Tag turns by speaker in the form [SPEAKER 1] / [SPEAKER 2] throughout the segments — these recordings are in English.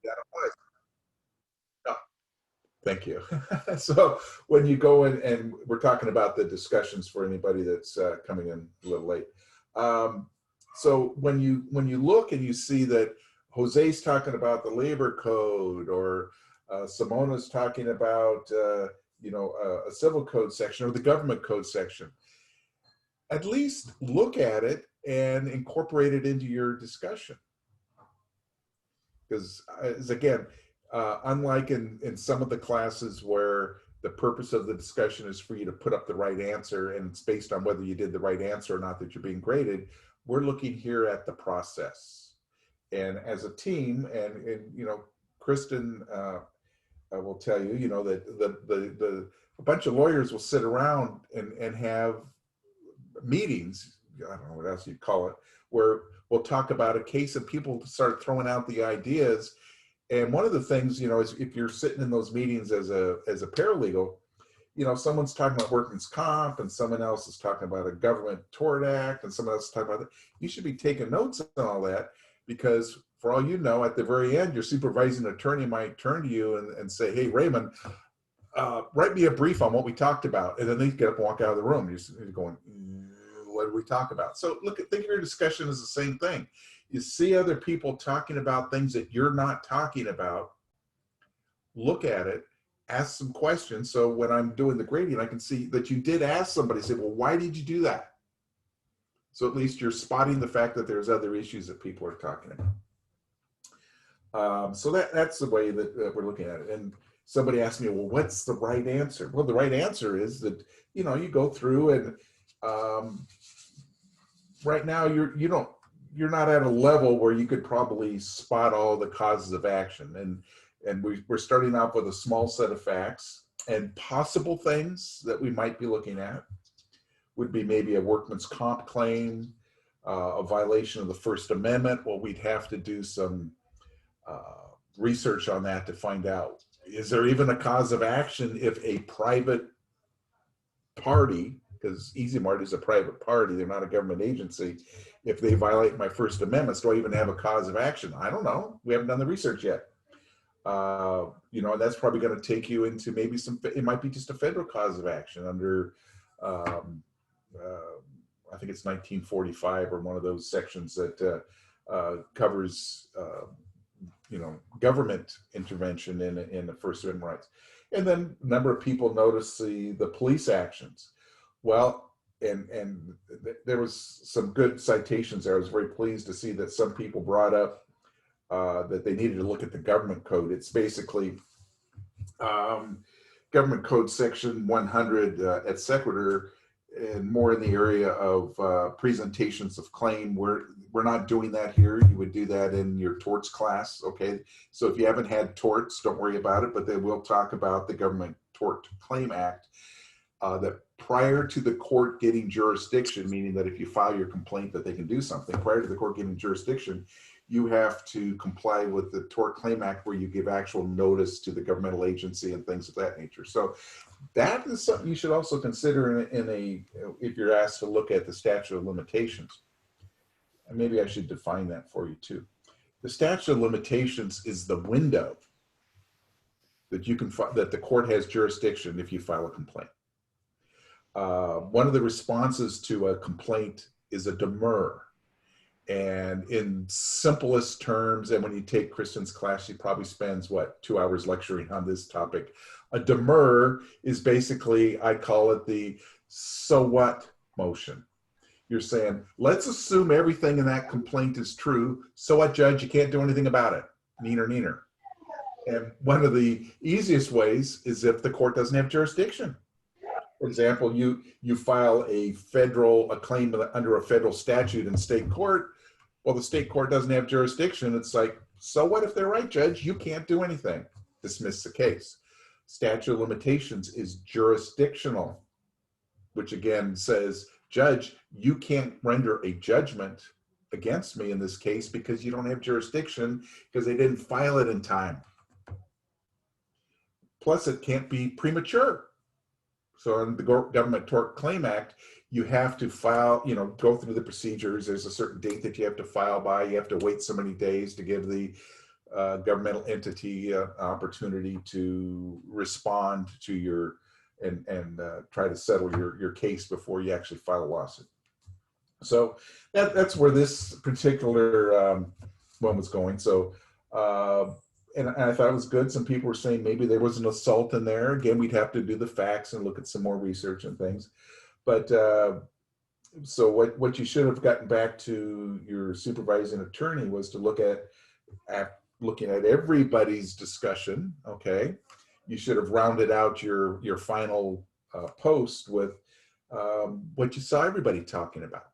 [SPEAKER 1] That applies. No, thank you. So when you go in, and we're talking about the discussions for anybody that's coming in a little late. Um, so when you look and you see that Jose's talking about the labor code, or Simona's talking about a civil code section or the government code section, at least look at it and incorporate it into your discussion. Because again, unlike in some of the classes where the purpose of the discussion is for you to put up the right answer and it's based on whether you did the right answer or not that you're being graded, we're looking here at the process. And as a team, and Kristen will tell you, that the a bunch of lawyers will sit around and have meetings, I don't know what else you'd call it, where we'll talk about a case and people start throwing out the ideas. And one of the things, is if you're sitting in those meetings as a paralegal, someone's talking about workman's comp and someone else is talking about a government tort act and someone else is talking about that. You should be taking notes on all that, because for all you know, at the very end, your supervising attorney might turn to you and say, hey, Raymond, write me a brief on what we talked about. And then they get up and walk out of the room. You're going, what did we talk about? So think of your discussion as the same thing. You see other people talking about things that you're not talking about, look at it, ask some questions. So when I'm doing the grading, I can see that you did ask somebody, say, well, why did you do that? So at least you're spotting the fact that there's other issues that people are talking about. So that's the way that we're looking at it. And somebody asked me, well, what's the right answer? Well, the right answer is that, you go through and right now you're not at a level where you could probably spot all the causes of action. And we're starting off with a small set of facts, and possible things that we might be looking at would be maybe a workman's comp claim, a violation of the First Amendment. Well, we'd have to do some research on that to find out, is there even a cause of action if a private party, because Easy Mart is a private party, they're not a government agency, if they violate my First Amendments, do I even have a cause of action? I don't know. We haven't done the research yet. And that's probably going to take you into maybe it might be just a federal cause of action under, I think it's 1945 or one of those sections that covers, government intervention in the First Amendment rights. And then a number of people notice the police actions. Well, and there was some good citations there. I was very pleased to see that some people brought up that they needed to look at the government code. It's basically government code section 100 et sequitur, and more in the area of presentations of claim. We're not doing that here. You would do that in your torts class, okay? So if you haven't had torts, don't worry about it, but they will talk about the Government Tort Claim Act, that prior to the court getting jurisdiction, meaning that if you file your complaint that they can do something, prior to the court getting jurisdiction, you have to comply with the Tort Claim Act, where you give actual notice to the governmental agency and things of that nature. So that is something you should also consider if you're asked to look at the statute of limitations. And maybe I should define that for you too. The statute of limitations is the window that that the court has jurisdiction if you file a complaint. One of the responses to a complaint is a demur. And in simplest terms, and when you take Kristen's class, she probably spends, 2 hours lecturing on this topic. A demur is basically, I call it the so what motion. You're saying, let's assume everything in that complaint is true. So what, judge? You can't do anything about it. Neener, neener. And one of the easiest ways is if the court doesn't have jurisdiction. For example, you file a claim under a federal statute in state court. Well, the state court doesn't have jurisdiction. It's like, so what if they're right, judge? You can't do anything. Dismiss the case. Statute of limitations is jurisdictional, which again says, judge, you can't render a judgment against me in this case because you don't have jurisdiction because they didn't file it in time. Plus, it can't be premature. So in the Government Tort Claim Act, you have to file, go through the procedures. There's a certain date that you have to file by. You have to wait so many days to give the governmental entity opportunity to respond to your and try to settle your case before you actually file a lawsuit. So that's where this particular one was going. So and I thought it was good. Some people were saying maybe there was an assault in there. Again, we'd have to do the facts and look at some more research and things. But so what you should have gotten back to your supervising attorney was to look at looking at everybody's discussion. Okay, you should have rounded out your final post with what you saw everybody talking about.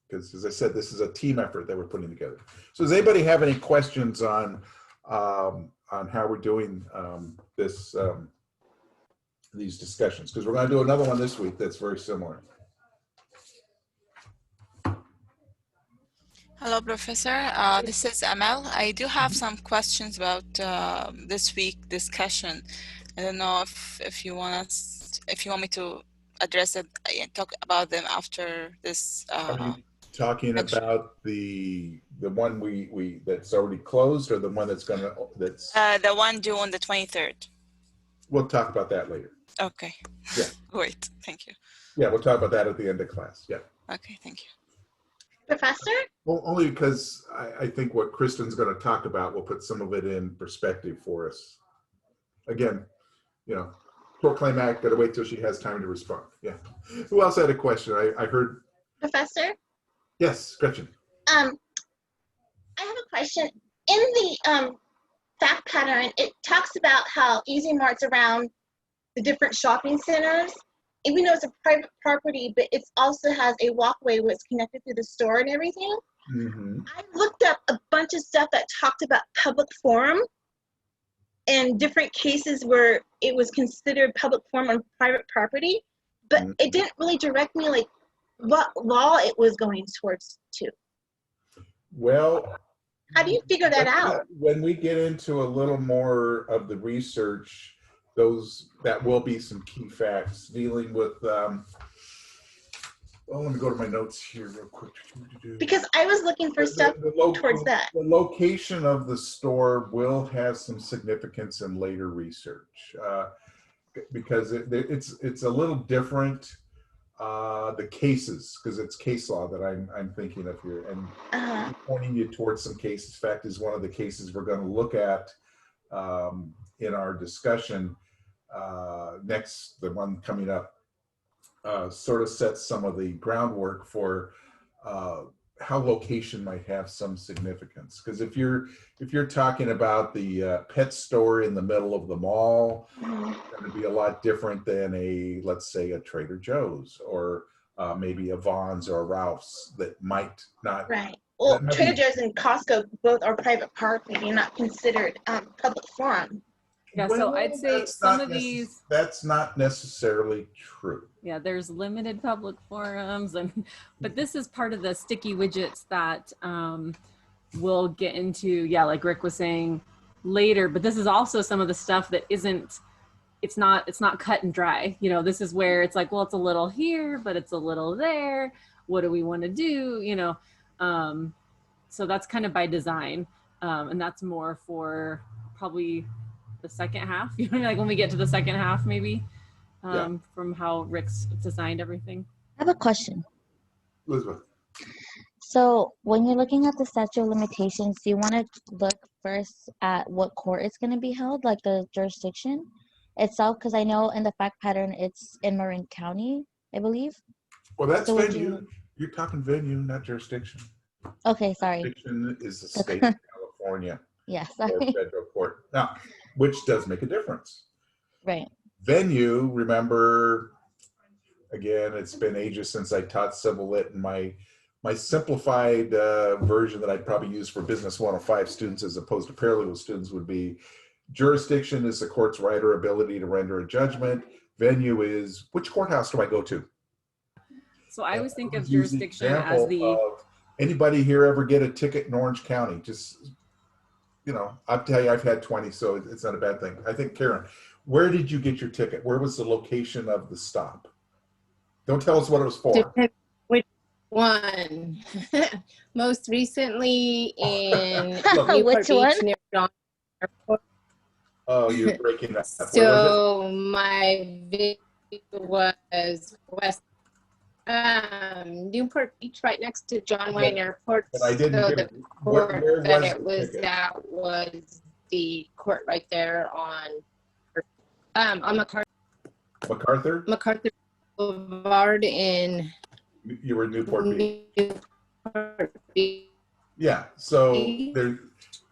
[SPEAKER 1] Because, as I said, this is a team effort that we're putting together. So, does anybody have any questions on how we're doing these discussions? Because we're going to do another one this week that's very similar.
[SPEAKER 2] Hello, Professor. This is Amal. I do have some questions about this week discussion. I don't know if you want me to address it and talk about them after this.
[SPEAKER 1] Are you talking about the one we that's already closed, or the one that's
[SPEAKER 2] the one due on the 23rd?
[SPEAKER 1] We'll talk about that later.
[SPEAKER 2] Okay.
[SPEAKER 1] Yeah.
[SPEAKER 2] Wait. Thank you.
[SPEAKER 1] Yeah, we'll talk about that at the end of class. Yeah.
[SPEAKER 2] Okay. Thank you.
[SPEAKER 3] Professor?
[SPEAKER 1] Well, only because I think what Kristen's going to talk about will put some of it in perspective for us. Again, Tort Claim Act, got to wait till she has time to respond. Yeah. Who else had a question? I heard.
[SPEAKER 3] Professor?
[SPEAKER 1] Yes, Gretchen.
[SPEAKER 3] I have a question. In the fact pattern, it talks about how Easy Mart's around the different shopping centers. Even though it's a private property, but it also has a walkway where it's connected to the store and everything.
[SPEAKER 1] Mm-hmm.
[SPEAKER 3] I looked up a bunch of stuff that talked about public forum and different cases where it was considered public forum on private property, but it didn't really direct me like what law it was going towards to.
[SPEAKER 1] Well,
[SPEAKER 3] how do you figure that out?
[SPEAKER 1] When we get into a little more of the research, that will be some key facts dealing with let me go to my notes here real quick.
[SPEAKER 3] Because I was looking for stuff towards that.
[SPEAKER 1] The location of the store will have some significance in later research because it's a little different. The cases, because it's case law that I'm thinking of here, and pointing you towards some cases. Fact is one of the cases we're going to look at in our discussion next, the one coming up, sort of sets some of the groundwork for how location might have some significance. Because if you're talking about the pet store in the middle of the mall, it's going to be a lot different than let's say a Trader Joe's or maybe a Vaughn's or a Ralph's that might not.
[SPEAKER 3] Right. Well, Trader Joe's and Costco both are private property and not considered public forum.
[SPEAKER 4] Yeah, so I'd say some of these.
[SPEAKER 1] That's not necessarily true.
[SPEAKER 4] Yeah, there's limited public forums, but this is part of the sticky widgets that we'll get into. Yeah, like Rick was saying later. But this is also some of the stuff that isn't. It's not cut and dry. This is where it's like, well, it's a little here, but it's a little there. What do we want to do? So that's kind of by design, and that's more for probably the second half, like when we get to the second half, maybe, from how Rick's designed everything.
[SPEAKER 5] I have a question.
[SPEAKER 1] Elizabeth.
[SPEAKER 5] So when you're looking at the statute of limitations, do you want to look first at what court it's going to be held, like the jurisdiction itself? Because I know in the fact pattern, it's in Marin County, I believe.
[SPEAKER 1] Well, that's venue. You're talking venue, not jurisdiction.
[SPEAKER 5] Okay, sorry.
[SPEAKER 1] Jurisdiction is the state of California.
[SPEAKER 5] Yeah,
[SPEAKER 1] or
[SPEAKER 5] sorry.
[SPEAKER 1] federal court. Now, which does make a difference.
[SPEAKER 5] Right.
[SPEAKER 1] Venue, remember, again, it's been ages since I taught civil lit, and my simplified version that I'd probably use for Business 105 students as opposed to paralegal students would be: jurisdiction is the court's right or ability to render a judgment. Venue is which courthouse do I go to?
[SPEAKER 4] So I always think of jurisdiction as
[SPEAKER 1] anybody here ever get a ticket in Orange County? Just, I'll tell you, I've had 20, so it's not a bad thing. I think, Karen, where did you get your ticket? Where was the location of the stop? Don't tell us what it was for.
[SPEAKER 6] One. Most recently in
[SPEAKER 1] Look.
[SPEAKER 6] Newport
[SPEAKER 5] Which
[SPEAKER 6] Beach
[SPEAKER 5] one?
[SPEAKER 6] near John Airport.
[SPEAKER 1] Oh, you're breaking up. Where was it?
[SPEAKER 6] So my video was West Newport Beach, right next to John Wayne Airport.
[SPEAKER 1] But I didn't
[SPEAKER 6] So
[SPEAKER 1] hear,
[SPEAKER 6] the
[SPEAKER 1] where
[SPEAKER 6] court
[SPEAKER 1] was
[SPEAKER 6] that it
[SPEAKER 1] the
[SPEAKER 6] was
[SPEAKER 1] ticket?
[SPEAKER 6] at was the court right there on
[SPEAKER 1] MacArthur?
[SPEAKER 6] Boulevard in
[SPEAKER 1] You were in Newport Beach.
[SPEAKER 6] Newport Beach.
[SPEAKER 1] Yeah, so there,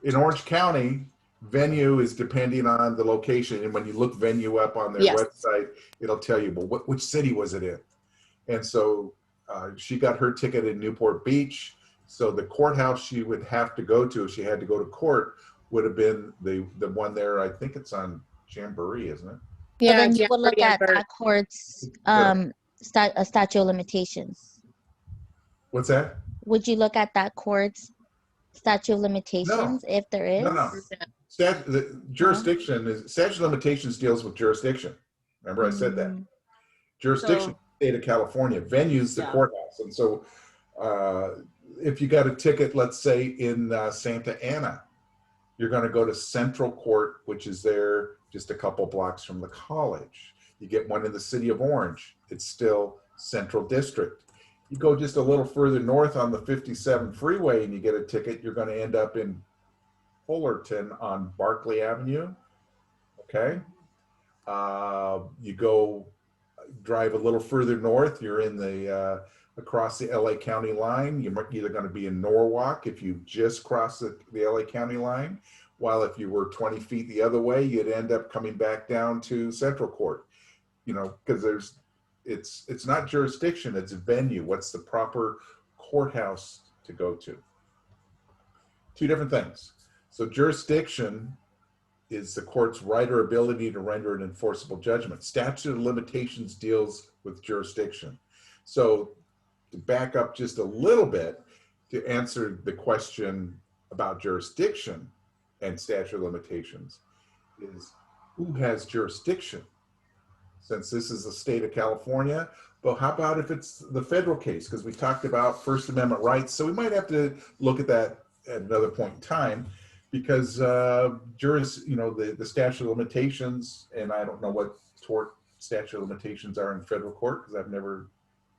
[SPEAKER 1] in Orange County, venue is depending on the location. And when you look venue up on their
[SPEAKER 6] Yes.
[SPEAKER 1] website, it'll tell you, well, which city was it in? And so she got her ticket in Newport Beach. So the courthouse she would have to go to, if she had to go to court, would have been the one there. I think it's on Jamboree, isn't it?
[SPEAKER 5] So
[SPEAKER 6] Yeah,
[SPEAKER 5] then you would look
[SPEAKER 6] Jamboree
[SPEAKER 5] at
[SPEAKER 6] and Burt.
[SPEAKER 5] that court's
[SPEAKER 1] Yeah.
[SPEAKER 5] statute of limitations.
[SPEAKER 1] What's that?
[SPEAKER 5] Would you look at that court's statute of limitations if there is?
[SPEAKER 1] No. The jurisdiction is statute of limitations deals with jurisdiction. Remember I said that.
[SPEAKER 5] Mm.
[SPEAKER 1] Jurisdiction,
[SPEAKER 4] So-
[SPEAKER 1] state of California, venues the
[SPEAKER 4] Yeah.
[SPEAKER 1] courthouse. And so if you got a ticket, let's say in Santa Ana, you're going to go to Central Court, which is there just a couple blocks from the college. You get one in the city of Orange, it's still Central District. You go just a little further north on the 57 freeway and you get a ticket, you're going to end up in Fullerton on Barclay Avenue. Okay. You go drive a little further north, you're in the across the LA County line. You're either going to be in Norwalk if you just cross the LA County line, while if you were 20 feet the other way, you'd end up coming back down to Central Court. You know, because it's not jurisdiction, it's venue. What's the proper courthouse to go to? Two different things. So jurisdiction is the court's right or ability to render an enforceable judgment. Statute of limitations deals with jurisdiction. So to back up just a little bit, to answer the question about jurisdiction and statute of limitations is who has jurisdiction? Since this is the state of California, but how about if it's the federal case? Because we talked about First Amendment rights. So we might have to look at that at another point in time, because the statute of limitations, and I don't know what tort statute of limitations are in federal court because I've never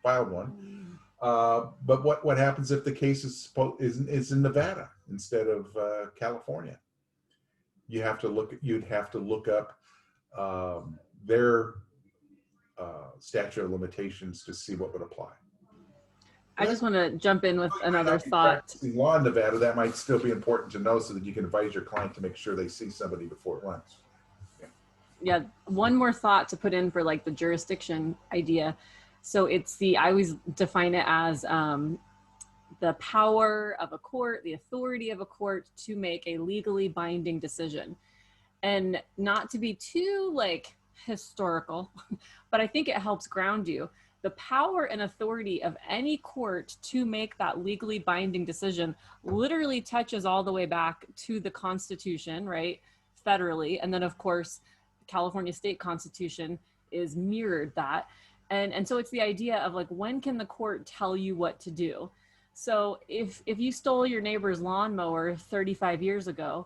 [SPEAKER 1] filed one. But what happens if the case is in Nevada instead of California? You'd have to look up their statute of limitations to see what would apply.
[SPEAKER 4] I just want to jump in with another thought.
[SPEAKER 1] Practicing law in Nevada, that might still be important to know so that you can advise your client to make sure they see somebody before it runs.
[SPEAKER 4] Yeah, one more thought to put in for like the jurisdiction idea. So I always define it as the power of a court, the authority of a court to make a legally binding decision. And not to be too like historical, but I think it helps ground you. The power and authority of any court to make that legally binding decision literally touches all the way back to the Constitution, right? Federally. And then of course, the California state constitution is mirrored that. And so it's the idea of like, when can the court tell you what to do? So if you stole your neighbor's lawnmower 35 years ago,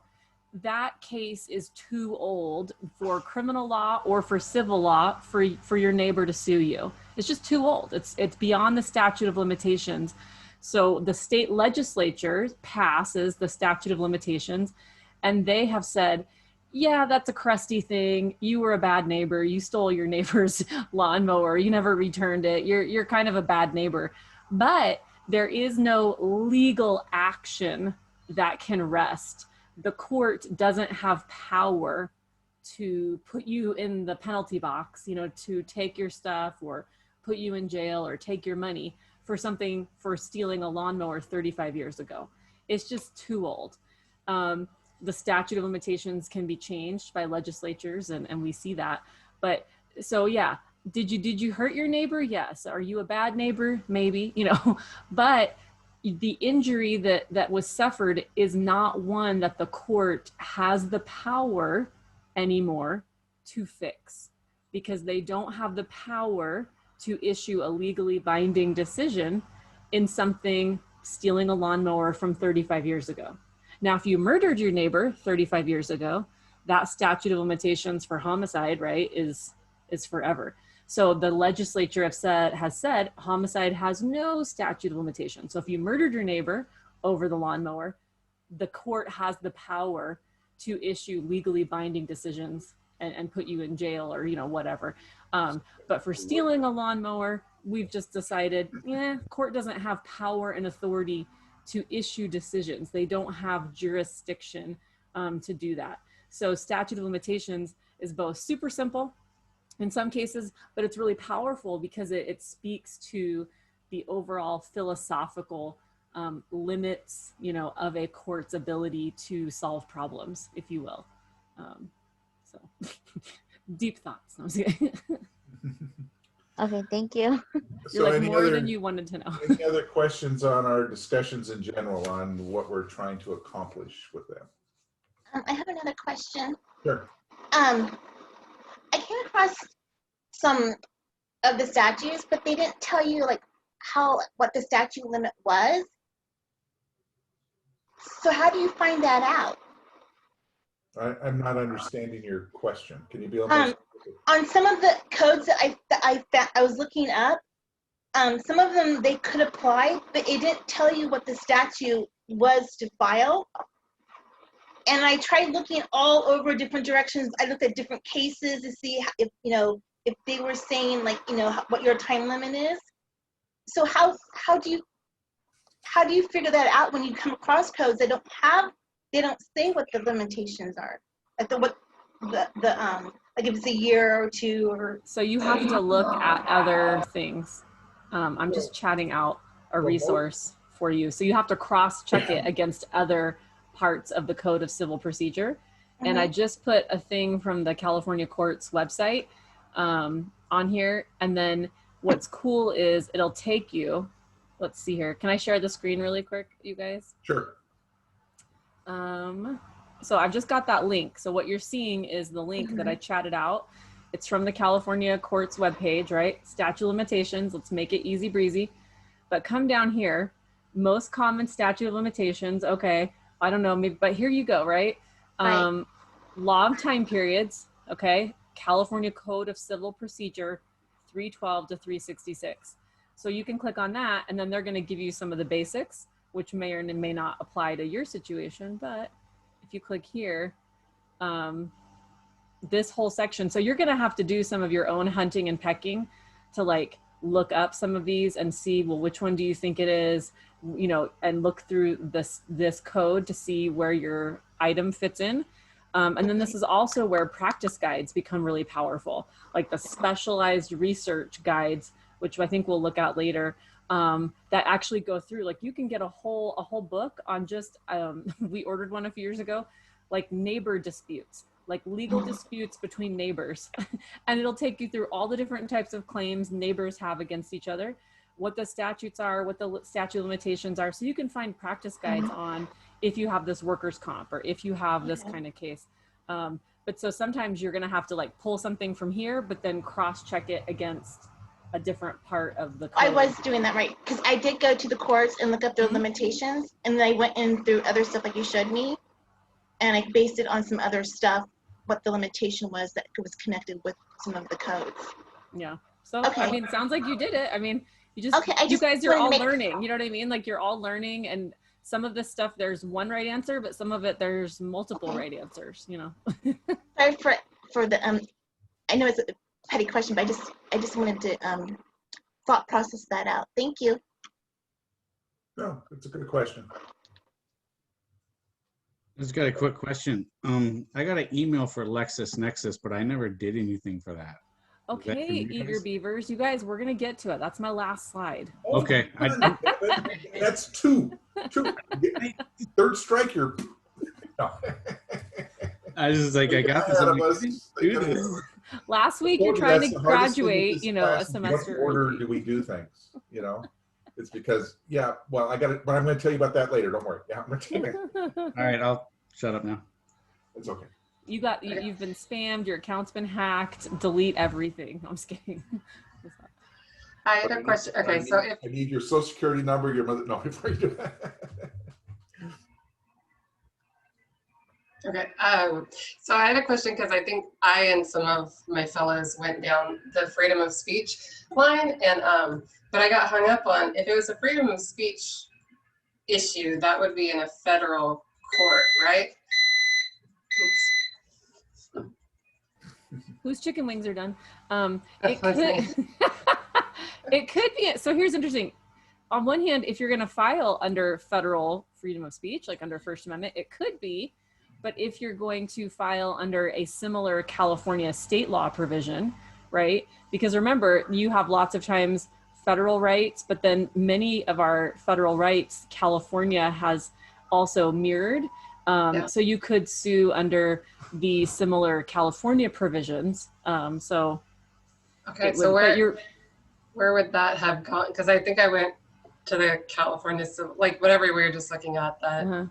[SPEAKER 4] that case is too old for criminal law or for civil law for your neighbor to sue you. It's just too old. It's beyond the statute of limitations. So the state legislature passes the statute of limitations, and they have said, yeah, that's a crusty thing. You were a bad neighbor. You stole your neighbor's lawnmower. You never returned it. You're kind of a bad neighbor. But there is no legal action that can rest. The court doesn't have power to put you in the penalty box, to take your stuff or put you in jail or take your money for stealing a lawnmower 35 years ago. It's just too old. The statute of limitations can be changed by legislatures, and we see that. But so yeah, did you hurt your neighbor? Yes. Are you a bad neighbor? Maybe, but the injury that was suffered is not one that the court has the power anymore to fix, because they don't have the power to issue a legally binding decision in something stealing a lawnmower from 35 years ago. Now, if you murdered your neighbor 35 years ago, that statute of limitations for homicide, right, is forever. So the legislature has said homicide has no statute of limitations. So if you murdered your neighbor over the lawnmower, the court has the power to issue legally binding decisions and put you in jail or, you know, whatever. But for stealing a lawnmower, we've just decided, court doesn't have power and authority to issue decisions. They don't have jurisdiction to do that. So statute of limitations is both super simple in some cases, but it's really powerful because it speaks to the overall philosophical limits, you know, of a court's ability to solve problems, if you will. So deep thoughts. No, I'm just kidding.
[SPEAKER 5] Okay, thank you.
[SPEAKER 4] You're like more than you wanted to know.
[SPEAKER 1] Any other questions on our discussions in general on what we're trying to accomplish with them?
[SPEAKER 3] I have another question.
[SPEAKER 1] Sure.
[SPEAKER 3] I came across some of the statutes, but they didn't tell you like what the statute limit was. So how do you find that out?
[SPEAKER 1] I'm not understanding your question. Can you be a little more specific?
[SPEAKER 3] On some of the codes that I was looking up, some of them they could apply, but it didn't tell you what the statute was to file. And I tried looking all over different directions. I looked at different cases to see if, you know, if they were saying like, you know, what your time limit is. So how do you figure that out when you come across codes that they don't say what the limitations are? Like like if it's a year or two or.
[SPEAKER 4] So you have to look at other things. I'm just chatting out a resource for you. So you have to cross-check it against other parts of the Code of Civil Procedure. And I just put a thing from the California Courts website on here. And then what's cool is it'll take you, let's see here. Can I share the screen really quick, you guys?
[SPEAKER 1] Sure.
[SPEAKER 4] So I've just got that link. So what you're seeing is the link that I chatted out. It's from the California Courts webpage, right? Statute of limitations. Let's make it easy breezy. But come down here, most common statute of limitations. Okay, I don't know, maybe, but here you go, right?
[SPEAKER 3] Right.
[SPEAKER 4] Law of time periods. Okay, California Code of Civil Procedure 312 to 366. So you can click on that, and then they're going to give you some of the basics, which may or may not apply to your situation. But if you click here, this whole section, so you're going to have to do some of your own hunting and pecking to like look up some of these and see, well, which one do you think it is, you know, and look through this code to see where your item fits in. And then this is also where practice guides become really powerful, like the specialized research guides, which I think we'll look at later, that actually go through, like you can get a whole book on just, we ordered one a few years ago, like neighbor disputes, like legal disputes between neighbors. And it'll take you through all the different types of claims neighbors have against each other, what the statutes are, what the statute of limitations are. So you can find practice guides on if you have this workers' comp or if you have this kind of case. But so sometimes you're gonna have to like pull something from here, but then cross-check it against a different part of the code.
[SPEAKER 3] I was doing that right, because I did go to the courts and look up their limitations, and then I went in through other stuff like you showed me, and I based it on some other stuff, what the limitation was that was connected with some of the codes.
[SPEAKER 4] Yeah. So,
[SPEAKER 3] Okay.
[SPEAKER 4] I mean, it sounds like you did it. I mean, you guys are
[SPEAKER 3] wanted to
[SPEAKER 4] all
[SPEAKER 3] make-
[SPEAKER 4] learning, you know what I mean? Like you're all learning, and some of this stuff, there's one right answer, but some of it, there's multiple right answers, you know?
[SPEAKER 3] Sorry for the, I know it's a petty question, but I just wanted to thought process that out. Thank you.
[SPEAKER 1] No, it's a good question.
[SPEAKER 7] I just got a quick question. I got an email for LexisNexis, but I never did anything for that.
[SPEAKER 4] Okay,
[SPEAKER 7] from you
[SPEAKER 4] eager
[SPEAKER 7] guys?
[SPEAKER 4] beavers, you guys, we're gonna get to it. That's my last slide.
[SPEAKER 7] Okay.
[SPEAKER 1] That's two. Third strike, you're. No.
[SPEAKER 7] I was just like, I got this.
[SPEAKER 1] Ahead
[SPEAKER 7] I'm
[SPEAKER 1] of
[SPEAKER 7] like,
[SPEAKER 1] us.
[SPEAKER 7] do this.
[SPEAKER 4] Last week, you're
[SPEAKER 1] Well,
[SPEAKER 4] trying
[SPEAKER 1] that's
[SPEAKER 4] to
[SPEAKER 1] the hardest thing with
[SPEAKER 4] graduate,
[SPEAKER 1] this
[SPEAKER 4] you know, a
[SPEAKER 1] class.
[SPEAKER 4] semester
[SPEAKER 1] What order
[SPEAKER 4] early.
[SPEAKER 1] do we do things? You know, it's because, yeah, well, I got it, but I'm going to tell you about that later. Don't worry. Yeah, I'm going to tell you.
[SPEAKER 7] All right, I'll shut up now.
[SPEAKER 1] It's okay.
[SPEAKER 4] You've been spammed, your account's been hacked, delete everything. I'm just kidding.
[SPEAKER 8] I had a question. Okay, so if
[SPEAKER 1] I need your social security number, your mother, no, before you do that.
[SPEAKER 8] okay, so I had a question because I think I and some of my fellows went down the freedom of speech line, and but I got hung up on if it was a freedom of speech issue, that would be in a federal court, right? Oops.
[SPEAKER 4] Whose chicken wings are done?
[SPEAKER 8] That's
[SPEAKER 4] It
[SPEAKER 8] my
[SPEAKER 4] could,
[SPEAKER 8] thing.
[SPEAKER 4] it could be. So here's interesting. On one hand, if you're going to file under federal freedom of speech, like under First Amendment, it could be. But if you're going to file under a similar California state law provision, right? Because remember, you have lots of times federal rights, but then many of our federal rights, California has also mirrored.
[SPEAKER 8] Yeah.
[SPEAKER 4] So you could sue under the similar California provisions. So
[SPEAKER 8] Okay,
[SPEAKER 4] it
[SPEAKER 8] so
[SPEAKER 4] would, but you're,
[SPEAKER 8] where would that have gone? Because I think I went to the California, so like whatever we were just looking at, that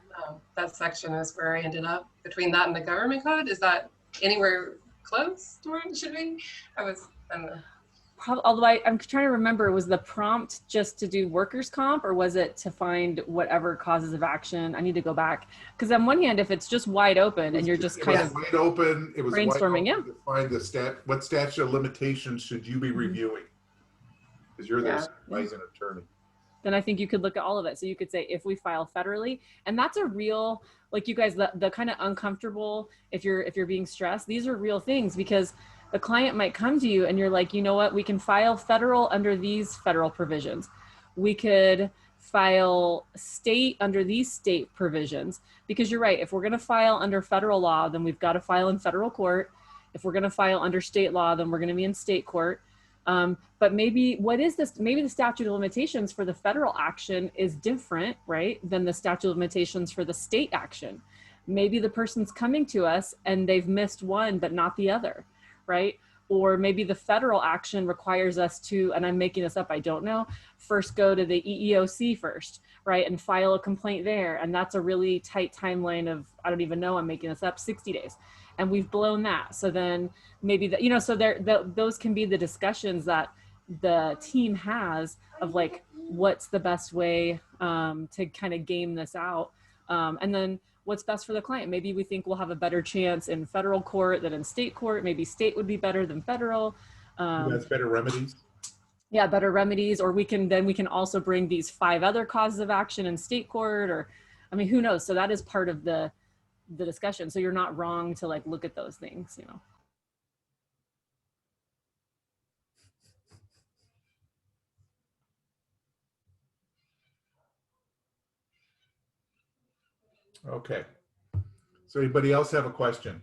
[SPEAKER 8] that section is where I ended up. Between that and the government code, is that anywhere close to where it should be? I don't know.
[SPEAKER 4] although I'm trying to remember, was the prompt just to do workers' comp, or was it to find whatever causes of action? I need to go back, because on one hand, if it's just wide open and you're just kind of
[SPEAKER 1] wide open, it was
[SPEAKER 4] brainstorming,
[SPEAKER 1] wide open to find the what statute of limitations should you be reviewing? Because you're the supervising attorney.
[SPEAKER 4] Then I think you could look at all of it. So you could say, if we file federally, and that's a real, like you guys, the kind of uncomfortable, if you're being stressed, these are real things, because the client might come to you and you're like, you know what, we can file federal under these federal provisions. We could file state under these state provisions, because you're right. If we're going to file under federal law, then we've got to file in federal court. If we're going to file under state law, then we're going to be in state court. But maybe what is this? Maybe the statute of limitations for the federal action is different, right, than the statute of limitations for the state action. Maybe the person's coming to us and they've missed one, but not the other, right? Or maybe the federal action requires us to, and I'm making this up, I don't know, first go to the EEOC first, right, and file a complaint there. And that's a really tight timeline of, I don't even know, I'm making this up, 60 days. And we've blown that. So then maybe, so those can be the discussions that the team has of like, what's the best way to kind of game this out. And then what's best for the client. Maybe we think we'll have a better chance in federal court than in state court. Maybe state would be better than federal.
[SPEAKER 1] That's better remedies.
[SPEAKER 4] Yeah, better remedies. Or we can also bring these 5 other causes of action in state court, or, I mean, who knows? So that is part of the discussion. So you're not wrong to like look at those things,
[SPEAKER 1] Okay. So anybody else have a question?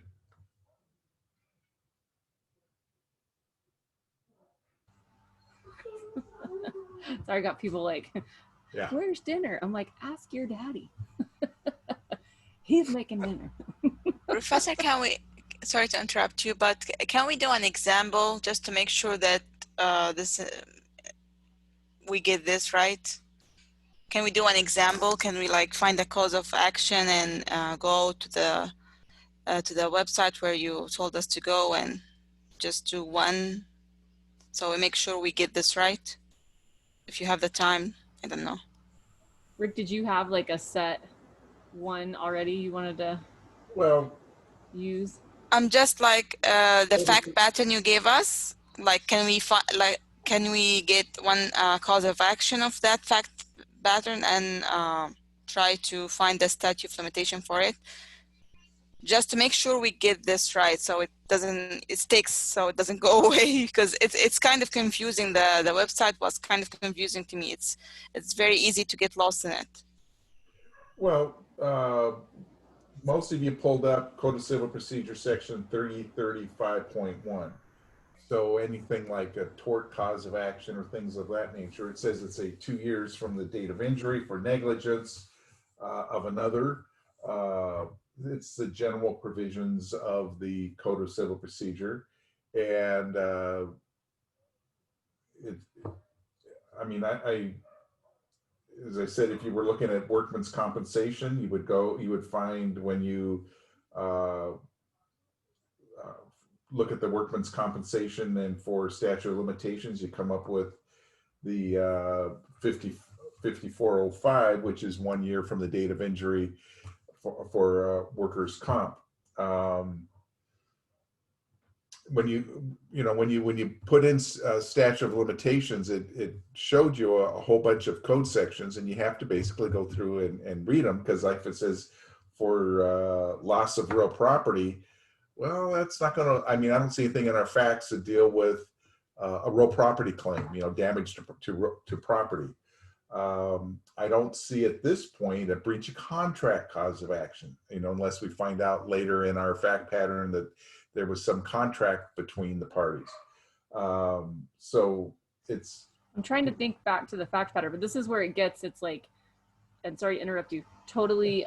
[SPEAKER 4] Sorry, I got people like,
[SPEAKER 1] yeah,
[SPEAKER 4] where's dinner? I'm like, ask your daddy. He's making dinner.
[SPEAKER 2] Professor, sorry to interrupt you, but can we do an example just to make sure that we get this right? Can we do an example? Can we like find the cause of action and go to the website where you told us to go and just do one, so we make sure we get this right? If you have the time, I don't know.
[SPEAKER 4] Rick, did you have like a set one already you wanted to use?
[SPEAKER 2] I'm just like the fact pattern you gave us. Like, can we get one cause of action of that fact pattern and try to find the statute of limitation for it, just to make sure we get this right, so it doesn't go away, because it's kind of confusing. The website was kind of confusing to me. It's very easy to get lost in it.
[SPEAKER 1] Well, most of you pulled up Code of Civil Procedure section 3035.1. So anything like a tort cause of action or things of that nature, it says it's 2 years from the date of injury for negligence of another. It's the general provisions of the Code of Civil Procedure. And as I said, if you were looking at workman's compensation, you would find when you look at the workman's compensation and for statute of limitations, you come up with the 5405, which is 1 year from the date of injury for workers' comp. When you put in statute of limitations, it showed you a whole bunch of code sections, and you have to basically go through and read them, because like it says for loss of real property, well, that's not going to, I mean, I don't see anything in our facts to deal with a real property claim, damage to property. I don't see at this point a breach of contract cause of action, unless we find out later in our fact pattern that there was some contract between the parties. So it's.
[SPEAKER 4] I'm trying to think back to the fact pattern, but this is where it gets, it's like, and sorry to interrupt you, totally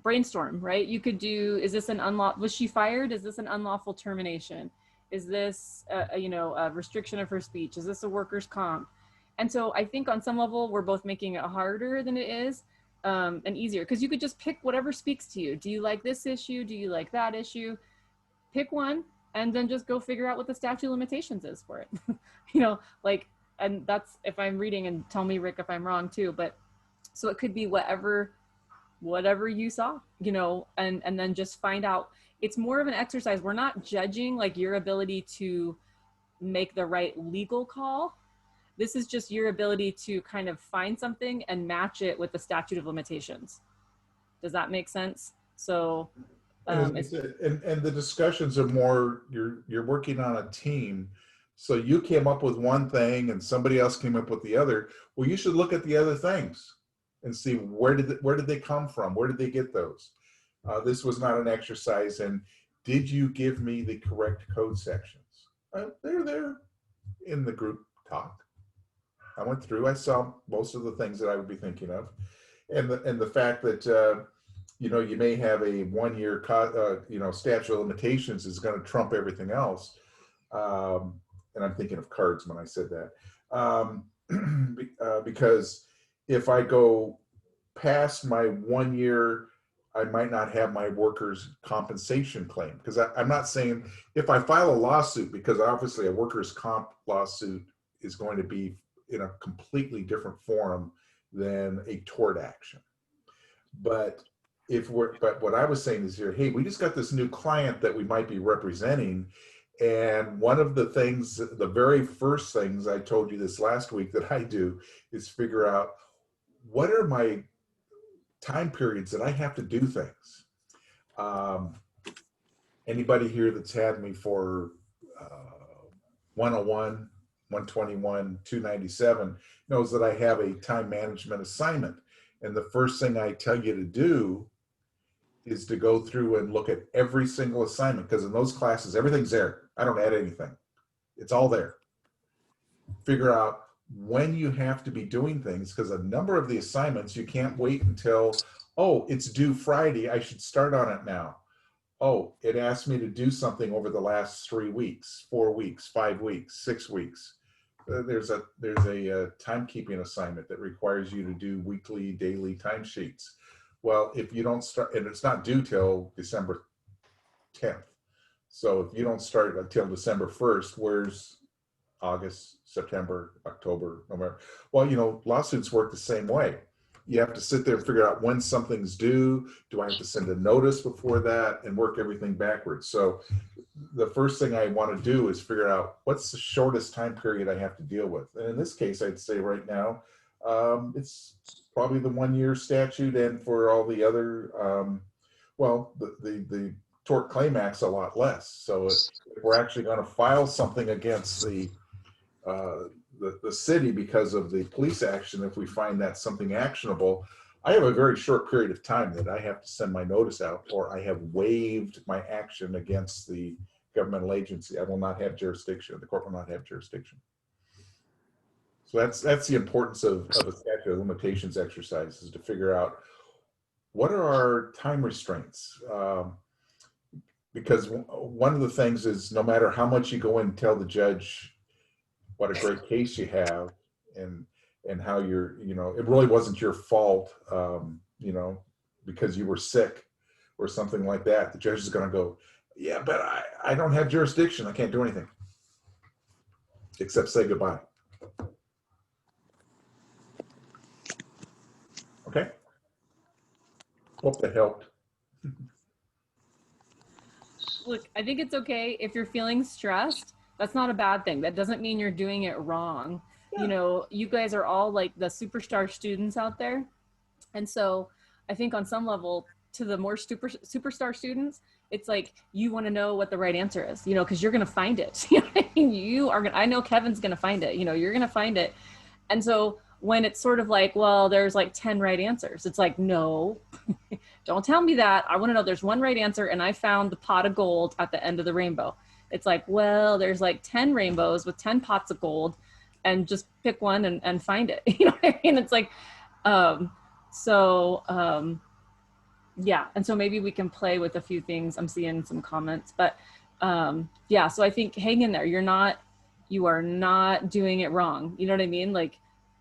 [SPEAKER 4] brainstorm, right? You could do, is this an unlawful, was she fired? Is this an unlawful termination? Is this, a restriction of her speech? Is this a workers' comp? And so I think on some level, we're both making it harder than it is and easier, because you could just pick whatever speaks to you. Do you like this issue? Do you like that issue? Pick one and then just go figure out what the statute of limitations is for it. And that's, if I'm reading, and tell me, Rick, if I'm wrong too, but so it could be whatever you saw, and then just find out. It's more of an exercise. We're not judging like your ability to make the right legal call. This is just your ability to kind of find something and match it with the statute of limitations. Does that make sense? So,
[SPEAKER 1] and the discussions are more, you're working on a team. So you came up with one thing and somebody else came up with the other. Well, you should look at the other things and see where did they come from? Where did they get those? This was not an exercise in, did you give me the correct code sections? They're there in the group talk. I went through, I saw most of the things that I would be thinking of. And the fact that, you may have a 1 year, statute of limitations is going to trump everything else. And I'm thinking of cards when I said that. Because if I go past my 1 year, I might not have my workers' compensation claim. Because I'm not saying if I file a lawsuit, because obviously a workers' comp lawsuit is going to be in a completely different forum than a tort action. But what I was saying is here, hey, we just got this new client that we might be representing. And one of the things, the very first things I told you this last week that I do is figure out what are my time periods that I have to do things. Anybody here that's had me for 101, 121, 297 knows that I have a time management assignment. And the first thing I tell you to do is to go through and look at every single assignment, because in those classes, everything's there. I don't add anything. It's all there. Figure out when you have to be doing things, because a number of the assignments, you can't wait until, oh, it's due Friday, I should start on it now. Oh, it asked me to do something over the last 3 weeks, 4 weeks, 5 weeks, 6 weeks. There's a timekeeping assignment that requires you to do weekly, daily timesheets. Well, if you don't start, and it's not due till December 10th. So if you don't start until December 1st, where's August, September, October, November? Well, lawsuits work the same way. You have to sit there and figure out when something's due. Do I have to send a notice before that, and work everything backwards? So the first thing I want to do is figure out what's the shortest time period I have to deal with. And in this case, I'd say right now, it's probably the 1 year statute, and for all the other, the Tort Claim Act's a lot less. So if we're actually going to file something against the city because of the police action, if we find that something actionable, I have a very short period of time that I have to send my notice out, or I have waived my action against the governmental agency. I will not have jurisdiction. The court will not have jurisdiction. So that's the importance of a statute of limitations exercise, is to figure out what are our time restraints. Because one of the things is, no matter how much you go in and tell the judge what a great case you have, and how you're, it really wasn't your fault, because you were sick or something like that, the judge is going to go, yeah, but I don't have jurisdiction. I can't do anything except say goodbye. Hope that helped.
[SPEAKER 4] Look, I think it's okay if you're feeling stressed. That's not a bad thing. That doesn't mean you're doing it wrong.
[SPEAKER 1] Yeah.
[SPEAKER 4] You know, you guys are all like the superstar students out there. And so I think on some level, to the more superstar students, it's like you want to know what the right answer is, you know, because you're going to find it. You know what I mean? You are going to, I know Kevin's going to find it, you know, you're going to find it. And so when it's sort of like, well, there's like 10 right answers, it's like, no, don't tell me that. I want to know there's one right answer and I found the pot of gold at the end of the rainbow. It's like, well, there's like 10 rainbows with 10 pots of gold, and just pick one and find it. You know what I mean? It's like, yeah. And so maybe we can play with a few things. I'm seeing some comments, but yeah, so I think hang in there. You are not doing it wrong. You know what I mean? Like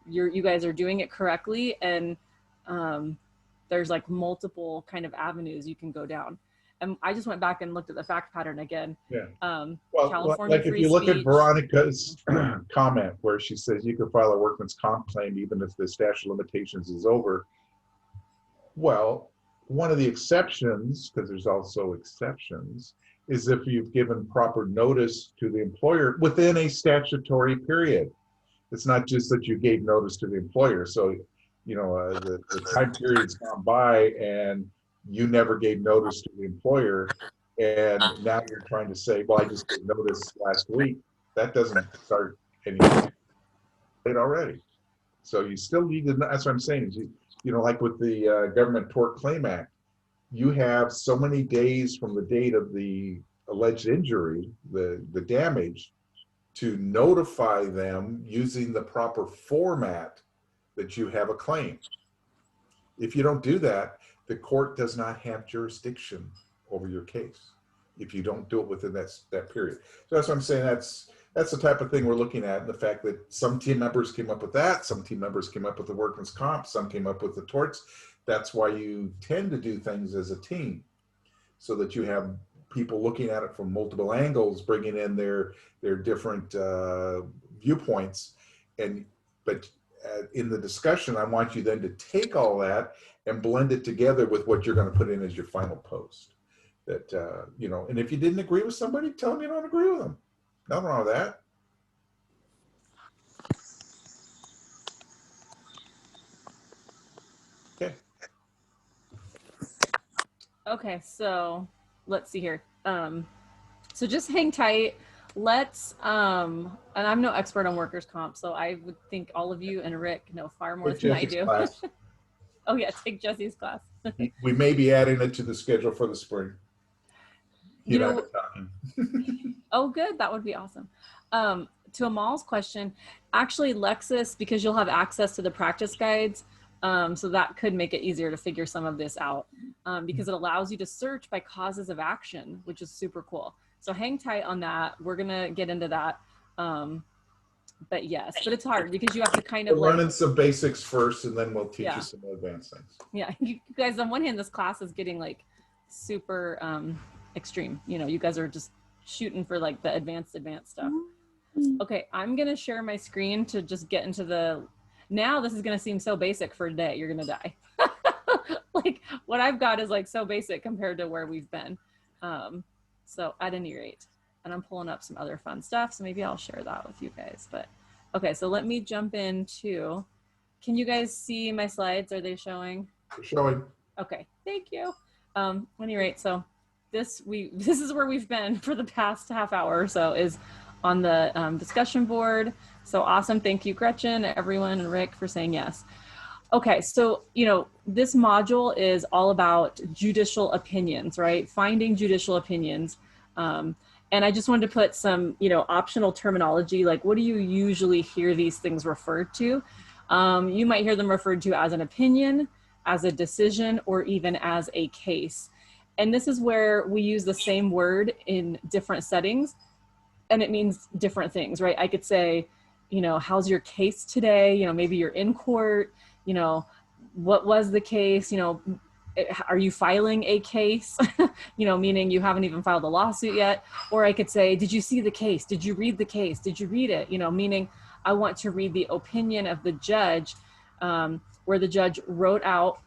[SPEAKER 4] you guys are doing it correctly. And there's like multiple kind of avenues you can go down. And I just went back and looked at the fact pattern again.
[SPEAKER 1] Yeah.
[SPEAKER 4] Well,
[SPEAKER 1] California like if you look at Veronica's comment where she says you can file a workman's comp claim even if the statute of limitations is over. Well, one of the exceptions, because there's also exceptions, is if you've given proper notice to the employer within a statutory period. It's not just that you gave notice to the employer. So, you know, the time period's gone by and you never gave notice to the employer, and now you're trying to say, well, I just gave notice last week. That doesn't start anything late already. So you still need to, that's what I'm saying, is you know, like with the Government Tort Claim Act, you have so many days from the date of the alleged injury, the damage, to notify them using the proper format that you have a claim. If you don't do that, the court does not have jurisdiction over your case if you don't do it within that period. So that's what I'm saying. That's the type of thing we're looking at, and the fact that some team members came up with that, some team members came up with the workman's comp, some came up with the torts. That's why you tend to do things as a team, so that you have people looking at it from multiple angles, bringing in their different viewpoints. But in the discussion, I want you then to take all that and blend it together with what you're going to put in as your final post. That, you know, and if you didn't agree with somebody, tell them you don't agree with them. Nothing wrong with that. Okay.
[SPEAKER 4] Okay, so let's see here. So just hang tight. Let's, and I'm no expert on workers' comp, so I would think all of you and Rick know far more than I do. Oh yeah, take Jesse's class.
[SPEAKER 1] We may be adding it to the schedule for the spring.
[SPEAKER 4] You know, oh good, that would be awesome. To Amal's question, actually Lexis, because you'll have access to the practice guides, so that could make it easier to figure some of this out, because it allows you to search by causes of action, which is super cool. So hang tight on that. We're gonna get into that. But yes, but it's hard because you have to kind of
[SPEAKER 1] we're learning some basics first, and then we'll teach you some more advanced things.
[SPEAKER 4] Yeah, you guys, on one hand, this class is getting like super extreme. You know, you guys are just shooting for like the advanced stuff. Okay, I'm gonna share my screen to just get into the, now this is gonna seem so basic for today, you're gonna die. Like what I've got is like so basic compared to where we've been. So at any rate, and I'm pulling up some other fun stuff, so maybe I'll share that with you guys. But okay, so let me jump into, can you guys see my slides? Are they showing?
[SPEAKER 1] They're showing.
[SPEAKER 4] Okay, thank you. At any rate, so this is where we've been for the past half hour or so, is on the discussion board. So awesome. Thank you, Gretchen, everyone, and Rick for saying yes. Okay, so, you know, this module is all about judicial opinions, right? Finding judicial opinions. And I just wanted to put some, you know, optional terminology, like what do you usually hear these things referred to? You might hear them referred to as an opinion, as a decision, or even as a case. And this is where we use the same word in different settings, and it means different things, right? I could say, you know, how's your case today? You know, maybe you're in court, you know, what was the case? You know, are you filing a case? You know, meaning you haven't even filed a lawsuit yet. Or I could say, did you see the case? Did you read the case? Did you read it? You know, meaning I want to read the opinion of the judge, where the judge wrote out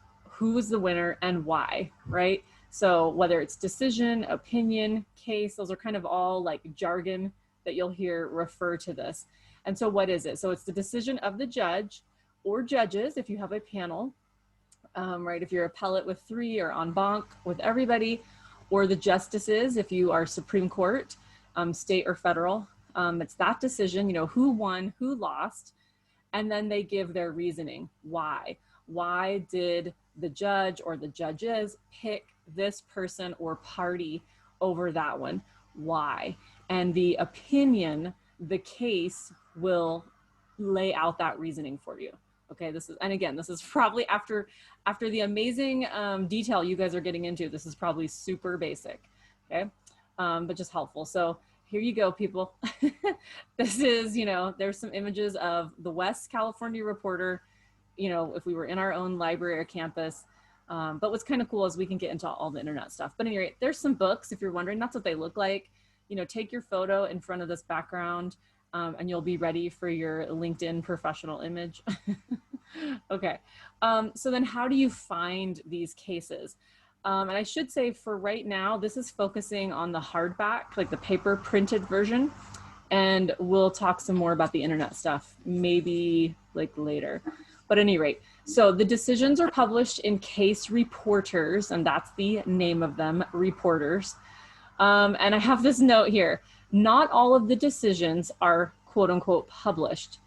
[SPEAKER 4] who's the winner and why, right? So whether it's decision, opinion, case, those are kind of all like jargon that you'll hear refer to this. And so what is it? So it's the decision of the judge or judges if you have a panel, right? If you're appellate with 3 or en banc with everybody, or the justices if you are Supreme Court, state or federal. It's that decision, you know, who won, who lost, and then they give their reasoning. Why? Why did the judge or the judges pick this person or party over that one? Why? And the opinion, the case will lay out that reasoning for you. Okay, this is, and again, this is probably after the amazing detail you guys are getting into, this is probably super basic, okay, but just helpful. So here you go, people. This is, you know, there's some images of the West California Reporter, you know, if we were in our own library or campus. But what's kind of cool is we can get into all the internet stuff. But anyway, there's some books, if you're wondering, that's what they look like. You know, take your photo in front of this background and you'll be ready for your LinkedIn professional image. Okay, so then how do you find these cases? And I should say for right now, this is focusing on the hardback, like the paper printed version. And we'll talk some more about the internet stuff, maybe like later. But at any rate, so the decisions are published in case reporters, and that's the name of them, reporters. And I have this note here, not all of the decisions are quote unquote published,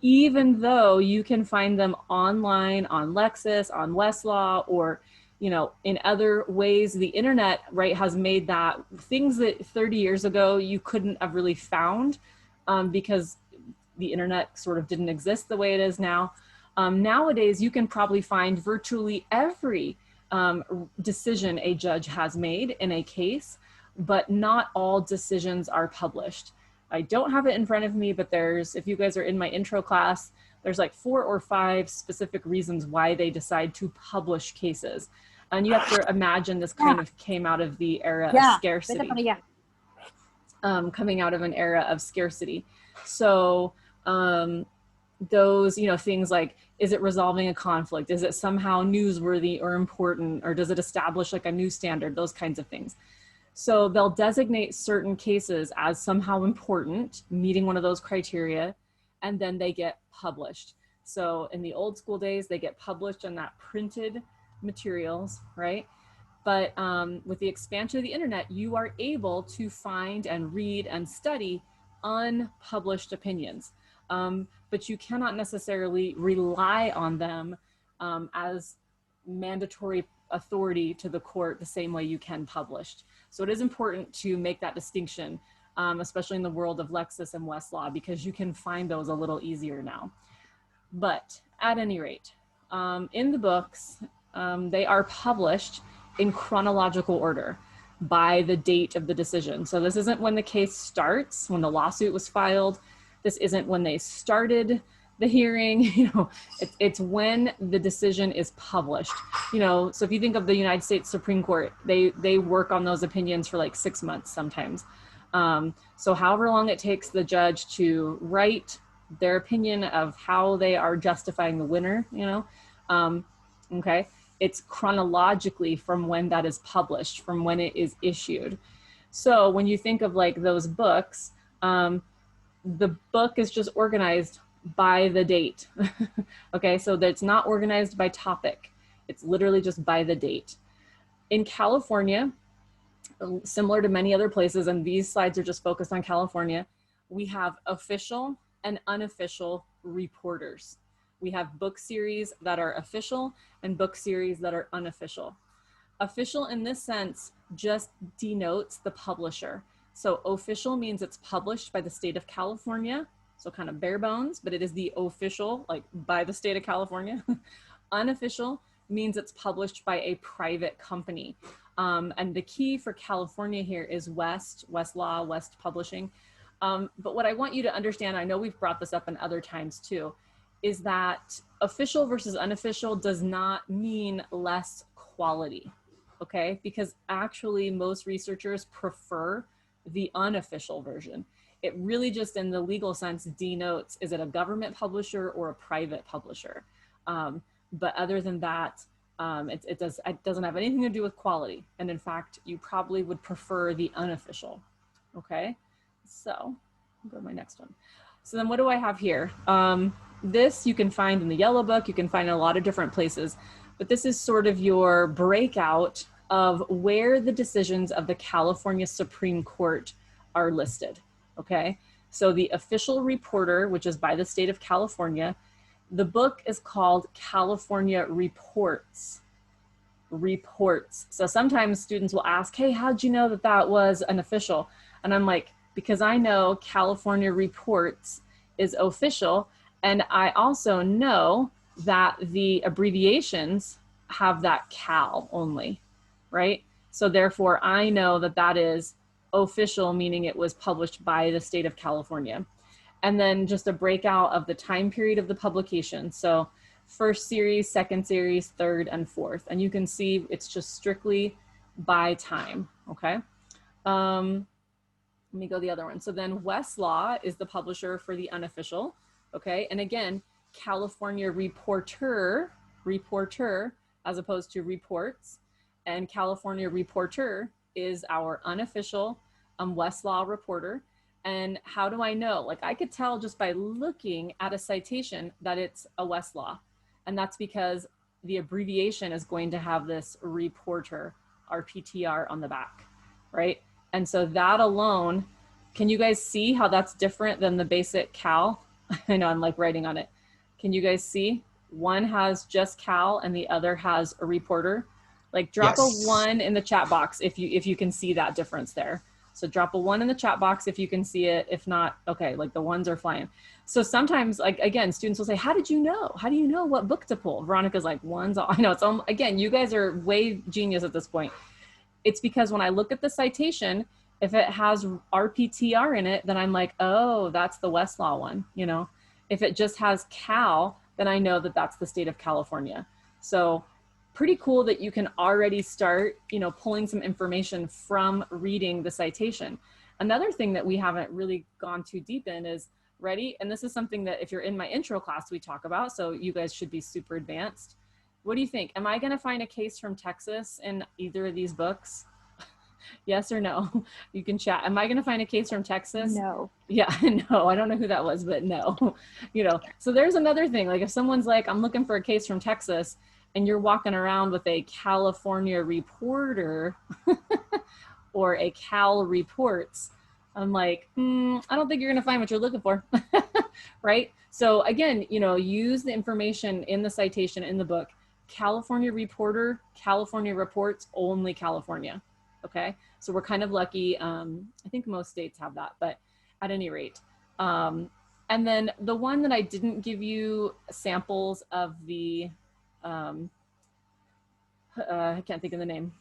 [SPEAKER 4] even though you can find them online on Lexis, on Westlaw, or, you know, in other ways. The internet, right, has made that things that 30 years ago you couldn't have really found because the internet sort of didn't exist the way it is now. Nowadays, you can probably find virtually every decision a judge has made in a case, but not all decisions are published. I don't have it in front of me, but there's, if you guys are in my intro class, there's like 4 or 5 specific reasons why they decide to publish cases. And you have to imagine this kind of came out of the era of scarcity. Coming out of an era of scarcity. So those, you know, things like, is it resolving a conflict? Is it somehow newsworthy or important? Or does it establish like a new standard? Those kinds of things. So they'll designate certain cases as somehow important, meeting one of those criteria, and then they get published. So in the old school days, they get published in that printed materials, right? But with the expansion of the internet, you are able to find and read and study unpublished opinions. But you cannot necessarily rely on them as mandatory authority to the court the same way you can published. So it is important to make that distinction, especially in the world of Lexis and Westlaw, because you can find those a little easier now. But at any rate, in the books, they are published in chronological order by the date of the decision. So this isn't when the case starts, when the lawsuit was filed. This isn't when they started the hearing, you know, it's when the decision is published. You know, so if you think of the United States Supreme Court, they work on those opinions for like 6 months sometimes. So however long it takes the judge to write their opinion of how they are justifying the winner, you know, okay, it's chronologically from when that is published, from when it is issued. So when you think of like those books, the book is just organized by the date. Okay, so that's not organized by topic. It's literally just by the date. In California, similar to many other places, and these slides are just focused on California, we have official and unofficial reporters. We have book series that are official and book series that are unofficial. Official in this sense just denotes the publisher. So official means it's published by the state of California, so kind of bare bones, but it is the official, like by the state of California. Unofficial means it's published by a private company. And the key for California here is Westlaw, West Publishing. But what I want you to understand, I know we've brought this up in other times too, is that official versus unofficial does not mean less quality, okay? Because actually most researchers prefer the unofficial version. It really just in the legal sense denotes, is it a government publisher or a private publisher? But other than that, It doesn't have anything to do with quality. And in fact, you probably would prefer the unofficial. Okay, so I'll go to my next one. So then what do I have here? This you can find in the yellow book, you can find in a lot of different places, but this is sort of your breakout of where the decisions of the California Supreme Court are listed, okay? So the official reporter, which is by the state of California, the book is called California Reports. Reports. So sometimes students will ask, hey, how'd you know that that was an official? And I'm like, because I know California Reports is official, and I also know that the abbreviations have that Cal only, right? So therefore I know that that is official, meaning it was published by the state of California. And then just a breakout of the time period of the publication. So first series, second series, third, and fourth. And you can see it's just strictly by time, okay? Let me go the other one. So then Westlaw is the publisher for the unofficial, okay? And again, California Reporter, as opposed to Reports, and California Reporter is our unofficial Westlaw reporter. And how do I know? Like I could tell just by looking at a citation that it's a Westlaw. And that's because the abbreviation is going to have this reporter, RPTR, on the back, right? And so that alone, can you guys see how that's different than the basic Cal? I know I'm like writing on it. Can you guys see? One has just Cal and the other has a reporter. Like drop
[SPEAKER 1] Yes.
[SPEAKER 4] a 1 in the chat box if you can see that difference there. So drop a 1 in the chat box if you can see it. If not, okay, like the ones are flying. So sometimes, like again, students will say, how did you know? How do you know what book to pull? Veronica's like, one's all, I know it's, again, you guys are way genius at this point. It's because when I look at the citation, if it has RPTR in it, then I'm like, oh, that's the Westlaw one, you know? If it just has Cal, then I know that that's the state of California. So pretty cool that you can already start, you know, pulling some information from reading the citation. Another thing that we haven't really gone too deep in is, ready? And this is something that if you're in my intro class, we talk about, so you guys should be super advanced. What do you think? Am I gonna find a case from Texas in either of these books? Yes or no? You can chat. Am I gonna find a case from Texas?
[SPEAKER 9] No.
[SPEAKER 4] Yeah, no, I don't know who that was, but no. You know, so there's another thing. Like if someone's like, I'm looking for a case from Texas, and you're walking around with a California Reporter or a Cal Reports, I'm like, I don't think you're gonna find what you're looking for, right? So again, you know, use the information in the citation in the book. California Reporter, California Reports, only California, okay? So we're kind of lucky. I think most states have that, but at any rate. And then the one that I didn't give you samples of the, I can't think of the name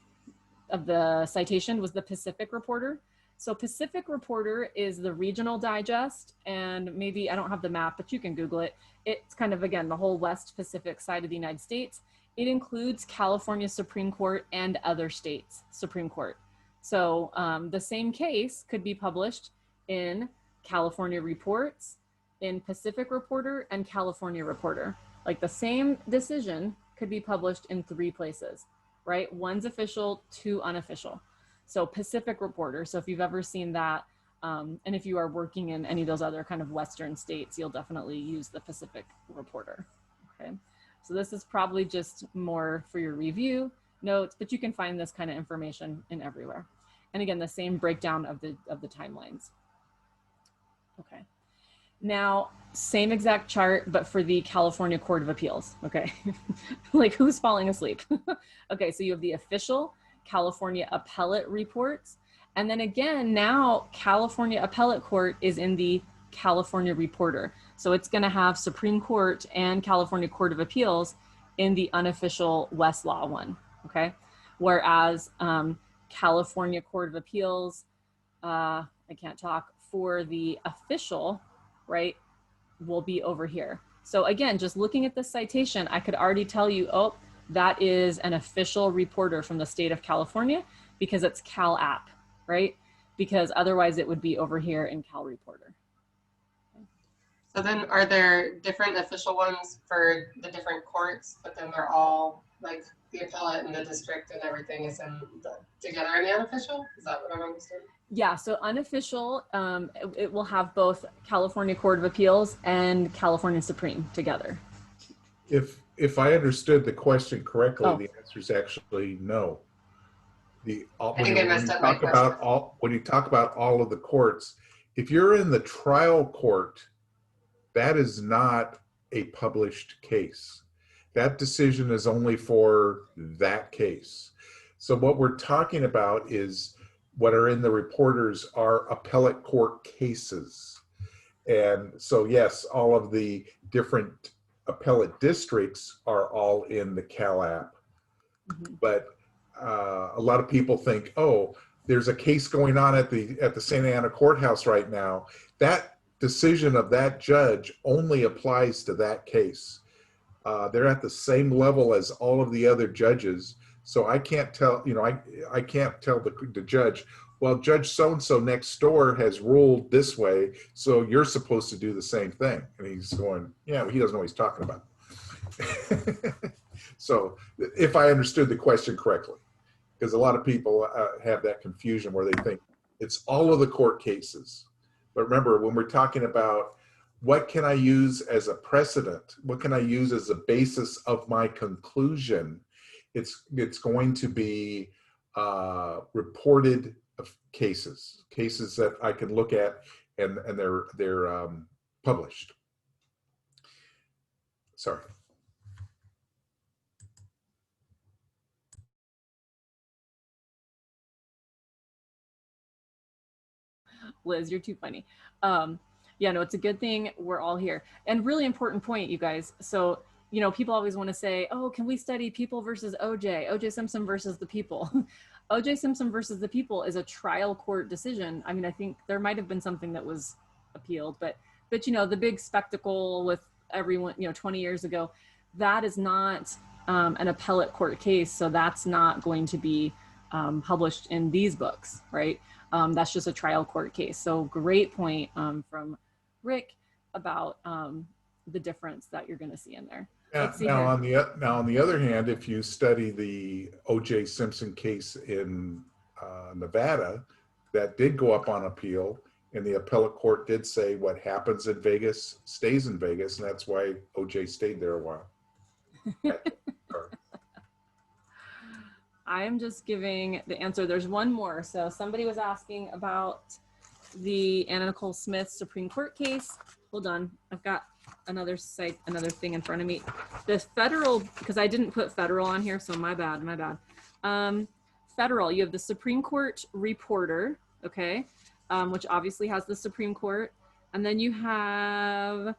[SPEAKER 4] of the citation, was the Pacific Reporter. So Pacific Reporter is the regional digest, and maybe I don't have the map, but you can Google it. It's kind of, again, the whole West Pacific side of the United States. It includes California Supreme Court and other states' Supreme Court. So the same case could be published in California Reports, in Pacific Reporter, and California Reporter. Like the same decision could be published in 3 places, right? One's official, 2 unofficial. So Pacific Reporter, so if you've ever seen that, and if you are working in any of those other kind of Western states, you'll definitely use the Pacific Reporter, okay? So this is probably just more for your review notes, but you can find this kind of information in everywhere. And again, the same breakdown of the timelines. Okay. Now, same exact chart, but for the California Court of Appeals, okay? Like who's falling asleep? Okay, so you have the official California Appellate Reports. And then again, now California Appellate Court is in the California Reporter. So it's gonna have Supreme Court and California Court of Appeals in the unofficial Westlaw one, okay? Whereas California Court of Appeals, I can't talk, for the official, right, will be over here. So again, just looking at this citation, I could already tell you, oh, that is an official reporter from the state of California because it's Cal App, right? Because otherwise it would be over here in Cal Reporter.
[SPEAKER 8] So then are there different official ones for the different courts, but then they're all like the appellate and the district and everything is together in the unofficial? Is that what I'm understanding?
[SPEAKER 4] Yeah, so unofficial, it will have both California Court of Appeals and California Supreme together.
[SPEAKER 1] If I understood the question correctly,
[SPEAKER 4] Oh.
[SPEAKER 1] the answer is actually no.
[SPEAKER 8] I think I messed up my question.
[SPEAKER 1] When you talk about all of the courts, if you're in the trial court, that is not a published case. That decision is only for that case. So what we're talking about is what are in the reporters are appellate court cases. And so yes, all of the different appellate districts are all in the Cal app. But a lot of people think, oh, there's a case going on at the Santa Ana courthouse right now. That decision of that judge only applies to that case. They're at the same level as all of the other judges. So I can't tell, I can't tell the judge, well, Judge so-and-so next door has ruled this way, so you're supposed to do the same thing. And he's going, yeah, he doesn't know what he's talking about. So if I understood the question correctly, because a lot of people have that confusion where they think it's all of the court cases. But remember, when we're talking about what can I use as a precedent, what can I use as a basis of my conclusion, it's going to be reported cases that I can look at and they're published. Sorry.
[SPEAKER 4] Liz, you're too funny. Yeah, no, it's a good thing we're all here. And really important point, you guys. So, people always want to say, oh, can we study People versus OJ Simpson versus the People? OJ Simpson versus the People is a trial court decision. I mean, I think there might have been something that was appealed, but the big spectacle with everyone, 20 years ago, that is not an appellate court case. So that's not going to be published in these books, right? That's just a trial court case. So great point from Rick about the difference that you're going to see in there.
[SPEAKER 1] Now on the other hand, if you study the O.J. Simpson case in Nevada, that did go up on appeal, and the appellate court did say what happens in Vegas stays in Vegas, and that's why O.J. stayed there a while.
[SPEAKER 4] I'm just giving the answer. There's one more. So somebody was asking about the Anna Nicole Smith Supreme Court case. Hold on. I've got another thing in front of me. The federal, because I didn't put federal on here, so my bad. Federal, you have the Supreme Court reporter, okay, which obviously has the Supreme Court. And then you have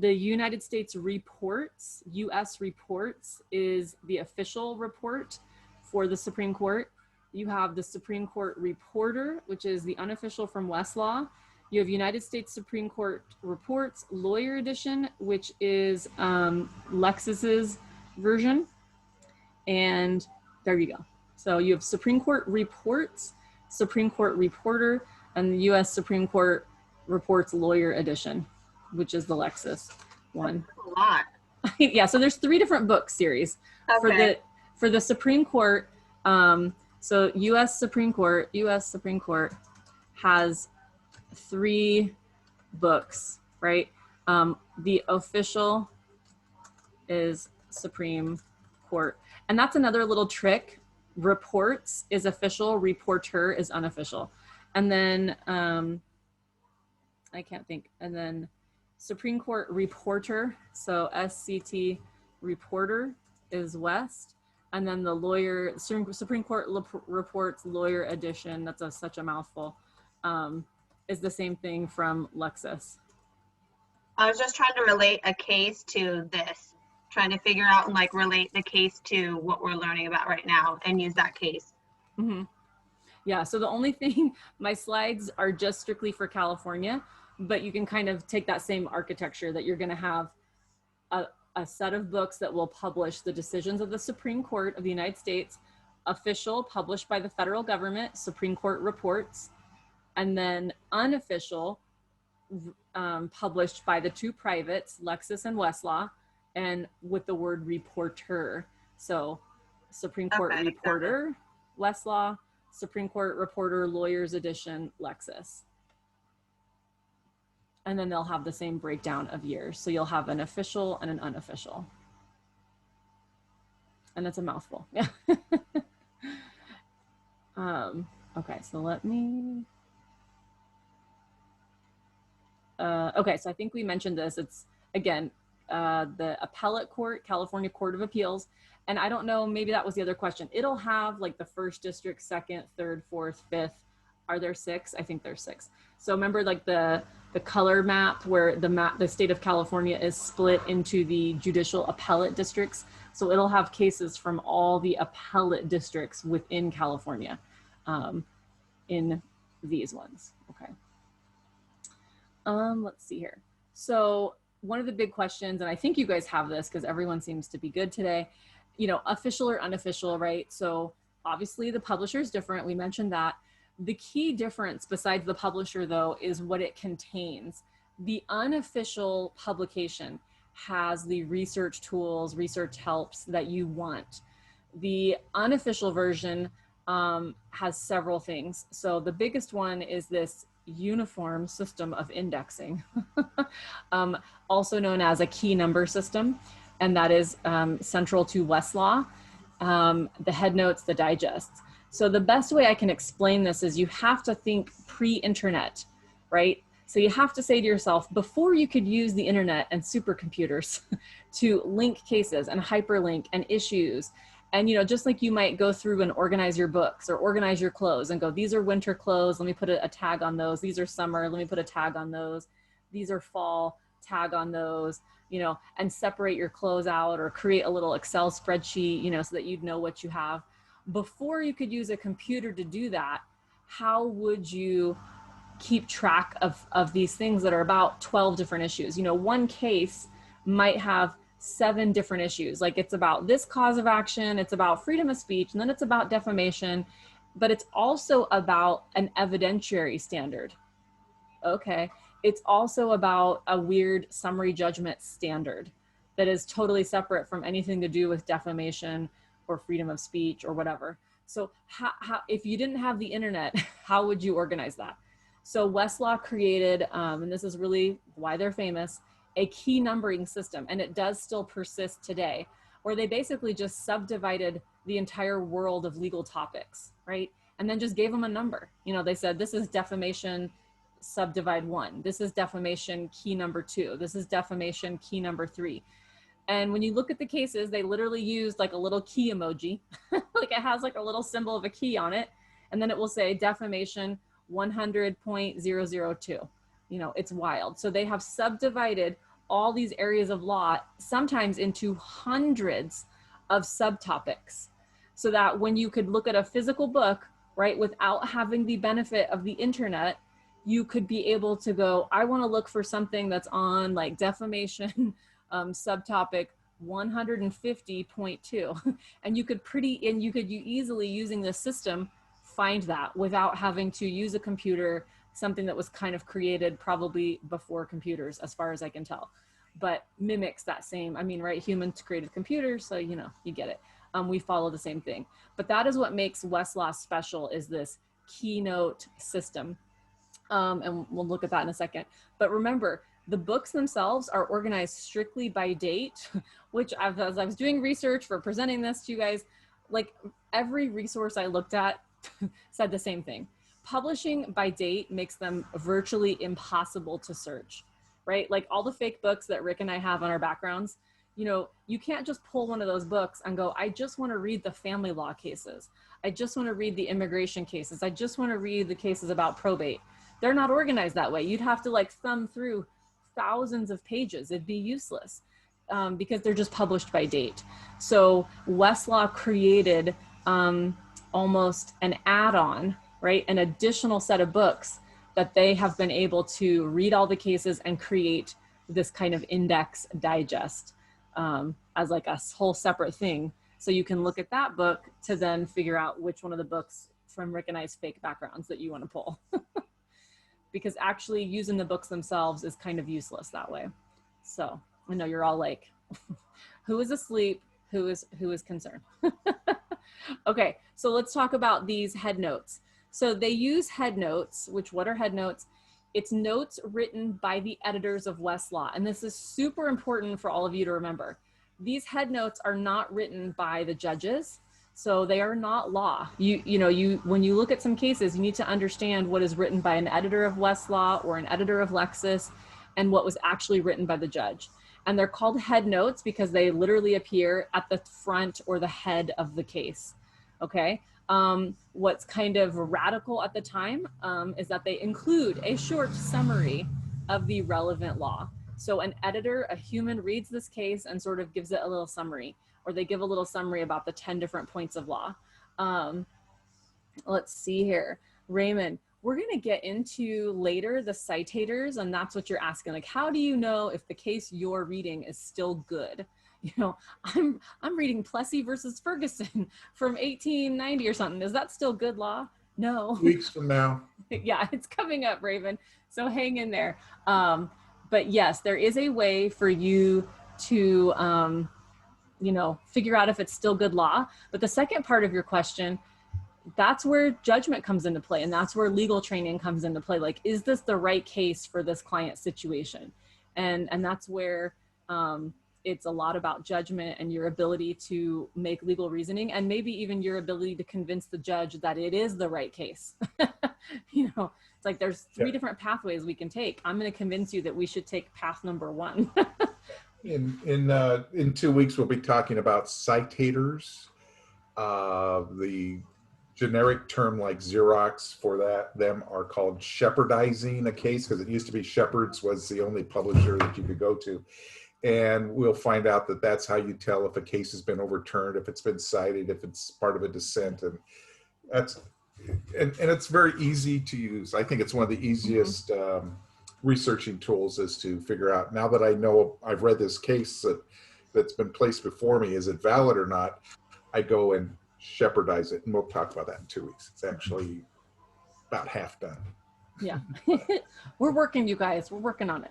[SPEAKER 4] the United States reports, US reports is the official report for the Supreme Court. You have the Supreme Court reporter, which is the unofficial from Westlaw. You have United States Supreme Court reports, lawyer edition, which is Lexis's version. And there you go. So you have Supreme Court reports, Supreme Court reporter, and the US Supreme Court reports lawyer edition, which is the Lexis one.
[SPEAKER 3] That's a lot.
[SPEAKER 4] Yeah, so there's 3 different book series for the Supreme Court. So US Supreme Court has 3 books, right? The official is Supreme Court. And that's another little trick. Reports is official, reporter is unofficial. And then, I can't think. And then Supreme Court reporter, so SCT reporter is West. And then the lawyer, Supreme Court reports lawyer edition, that's such a mouthful, is the same thing from Lexis.
[SPEAKER 9] I was just trying to relate a case to this, trying to figure out and relate the case to what we're learning about right now and use that case.
[SPEAKER 4] Mm-hmm. Yeah, so the only thing, my slides are just strictly for California, but you can kind of take that same architecture that you're going to have a set of books that will publish the decisions of the Supreme Court of the United States, official, published by the federal government, Supreme Court reports, and then unofficial, published by the 2 privates, Lexis and Westlaw, and with the word reporter. So Supreme Court
[SPEAKER 9] Okay, got it.
[SPEAKER 4] reporter, Westlaw, Supreme Court reporter, lawyers edition, Lexis. And then they'll have the same breakdown of years. So you'll have an official and an unofficial. And it's a mouthful. Yeah. Okay, so let me. Okay, so I think we mentioned this. It's, again, the appellate court, California Court of Appeals. And I don't know, maybe that was the other question. It'll have like the first district, second, third, fourth, fifth. Are there 6? I think there's 6. So remember like the color map where the state of California is split into the judicial appellate districts. So it'll have cases from all the appellate districts within California in these ones. Okay. Let's see here. So one of the big questions, and I think you guys have this because everyone seems to be good today, you know, official or unofficial, right? So obviously the publisher is different. We mentioned that. The key difference besides the publisher though is what it contains. The unofficial publication has the research tools, research helps that you want. The unofficial version has several things. So the biggest one is this uniform system of indexing, also known as a key number system. And that is central to Westlaw, the headnotes, the digests. So the best way I can explain this is you have to think pre-internet, right? So you have to say to yourself, before you could use the internet and supercomputers to link cases and hyperlink and issues, and you know, just like you might go through and organize your books or organize your clothes and go, these are winter clothes, let me put a tag on those. These are summer, let me put a tag on those. These are fall, tag on those, you know, and separate your clothes out or create a little Excel spreadsheet, you know, so that you'd know what you have. Before you could use a computer to do that, how would you keep track of these things that are about 12 different issues? You know, one case might have 7 different issues. Like it's about this cause of action, it's about freedom of speech, and then it's about defamation, but it's also about an evidentiary standard. Okay. It's also about a weird summary judgment standard that is totally separate from anything to do with defamation or freedom of speech or whatever. So how if you didn't have the internet, how would you organize that? So Westlaw created, and this is really why they're famous, a key numbering system, and it does still persist today, where they basically just subdivided the entire world of legal topics, right? And then just gave them a number. You know, they said, this is defamation, subdivide 1. This is defamation, key number 2. This is defamation, key number 3. And when you look at the cases, they literally used like a little key emoji, like it has like a little symbol of a key on it. And then it will say defamation 100.002. You know, it's wild. So they have subdivided all these areas of law, sometimes into hundreds of subtopics, so that when you could look at a physical book, right, without having the benefit of the internet, you could be able to go, I want to look for something that's on like defamation subtopic 150.2. And you could easily, using this system, find that without having to use a computer, something that was kind of created probably before computers, as far as I can tell, but mimics that same, I mean, right, humans created computers, so you know, you get it. We follow the same thing. But that is what makes Westlaw special, is this keynote system. And we'll look at that in a second. But remember, the books themselves are organized strictly by date, which as I was doing research for presenting this to you guys, like every resource I looked at said the same thing. Publishing by date makes them virtually impossible to search, right? Like all the fake books that Rick and I have on our backgrounds, you know, you can't just pull one of those books and go, I just want to read the family law cases. I just want to read the immigration cases. I just want to read the cases about probate. They're not organized that way. You'd have to like thumb through thousands of pages. It'd be useless because they're just published by date. So Westlaw created almost an add-on, right? An additional set of books that they have been able to read all the cases and create this kind of index digest as like a whole separate thing. So you can look at that book to then figure out which one of the books from Rick and I's fake backgrounds that you want to pull. Because actually using the books themselves is kind of useless that way. So I know you're all like, Who is asleep? Who is concerned? Okay, so let's talk about these head notes. So they use head notes, what are head notes? It's notes written by the editors of Westlaw. And this is super important for all of you to remember. These head notes are not written by the judges. So they are not law. When you look at some cases, you need to understand what is written by an editor of Westlaw or an editor of Lexis and what was actually written by the judge. And they're called head notes because they literally appear at the front or the head of the case. Okay. What's kind of radical at the time is that they include a short summary of the relevant law. So an editor, a human, reads this case and sort of gives it a little summary, or they give a little summary about the 10 different points of law. Let's see here. Raymond, we're going to get into later the citators, and that's what you're asking. Like, how do you know if the case you're reading is still good? You know, I'm reading Plessy versus Ferguson from 1890 or something. Is that still good law? No.
[SPEAKER 1] Weeks from now.
[SPEAKER 4] Yeah, it's coming up, Raven. So hang in there. But yes, there is a way for you to, figure out if it's still good law. But the second part of your question, that's where judgment comes into play. And that's where legal training comes into play. Like, is this the right case for this client situation? And that's where it's a lot about judgment and your ability to make legal reasoning, and maybe even your ability to convince the judge that it is the right case. It's like there's three different pathways we can take. I'm going to convince you that we should take path number one.
[SPEAKER 1] In 2 weeks, we'll be talking about citators. The generic term like Xerox for them are called shepherdizing a case, because it used to be Shepherd's was the only publisher that you could go to. And we'll find out that that's how you tell if a case has been overturned, if it's been cited, if it's part of a dissent. And it's very easy to use. I think it's one of the easiest researching tools is to figure out, now that I know I've read this case that's been placed before me, is it valid or not? I go and shepherdize it, and we'll talk about that in 2 weeks. It's actually about half done.
[SPEAKER 4] Yeah. We're working, you guys. We're working on it.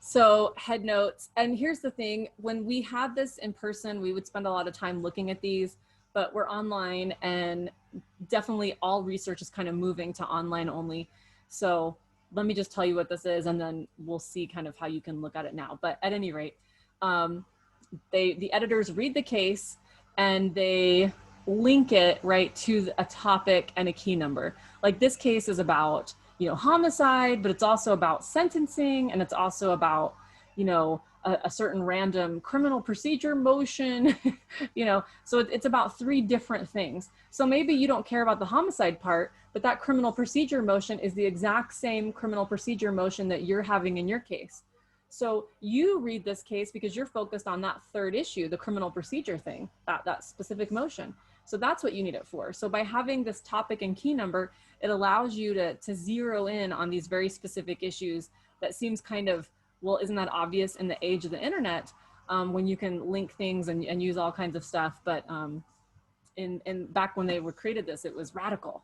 [SPEAKER 4] So head notes. And here's the thing, when we had this in person, we would spend a lot of time looking at these, but we're online, and definitely all research is kind of moving to online only. So let me just tell you what this is, and then we'll see kind of how you can look at it now. But at any rate, the editors read the case and they link it right to a topic and a key number. Like this case is about, homicide, but it's also about sentencing, and it's also about, a certain random criminal procedure motion, so it's about 3 different things. So maybe you don't care about the homicide part, but that criminal procedure motion is the exact same criminal procedure motion that you're having in your case. So you read this case because you're focused on that 3rd issue, the criminal procedure thing, that specific motion. So that's what you need it for. So by having this topic and key number, it allows you to zero in on these very specific issues that seems kind of, well, isn't that obvious in the age of the internet, when you can link things and use all kinds of stuff. But in back when they were created this, it was radical,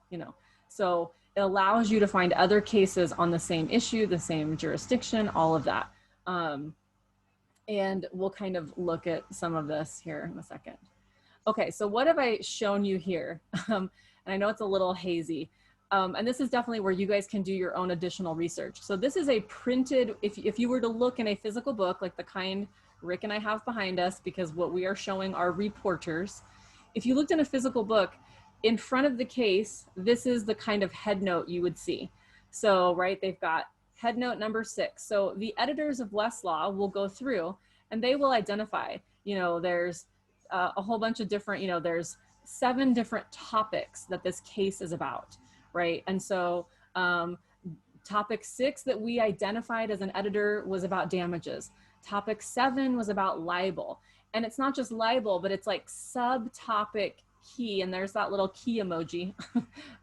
[SPEAKER 4] So it allows you to find other cases on the same issue, the same jurisdiction, all of that. And we'll kind of look at some of this here in a second. Okay, so what have I shown you here? And I know it's a little hazy. And this is definitely where you guys can do your own additional research. So this is a printed, if you were to look in a physical book, like the kind Rick and I have behind us, because what we are showing are reporters. If you looked in a physical book, in front of the case, this is the kind of head note you would see. So, right, they've got head note number 6. So the editors of Westlaw will go through and they will identify, there's a whole bunch of different, there's 7 different topics that this case is about, right? And so topic 6 that we identified as an editor was about damages. Topic 7 was about libel. And it's not just libel, but it's like subtopic key, and there's that little key emoji,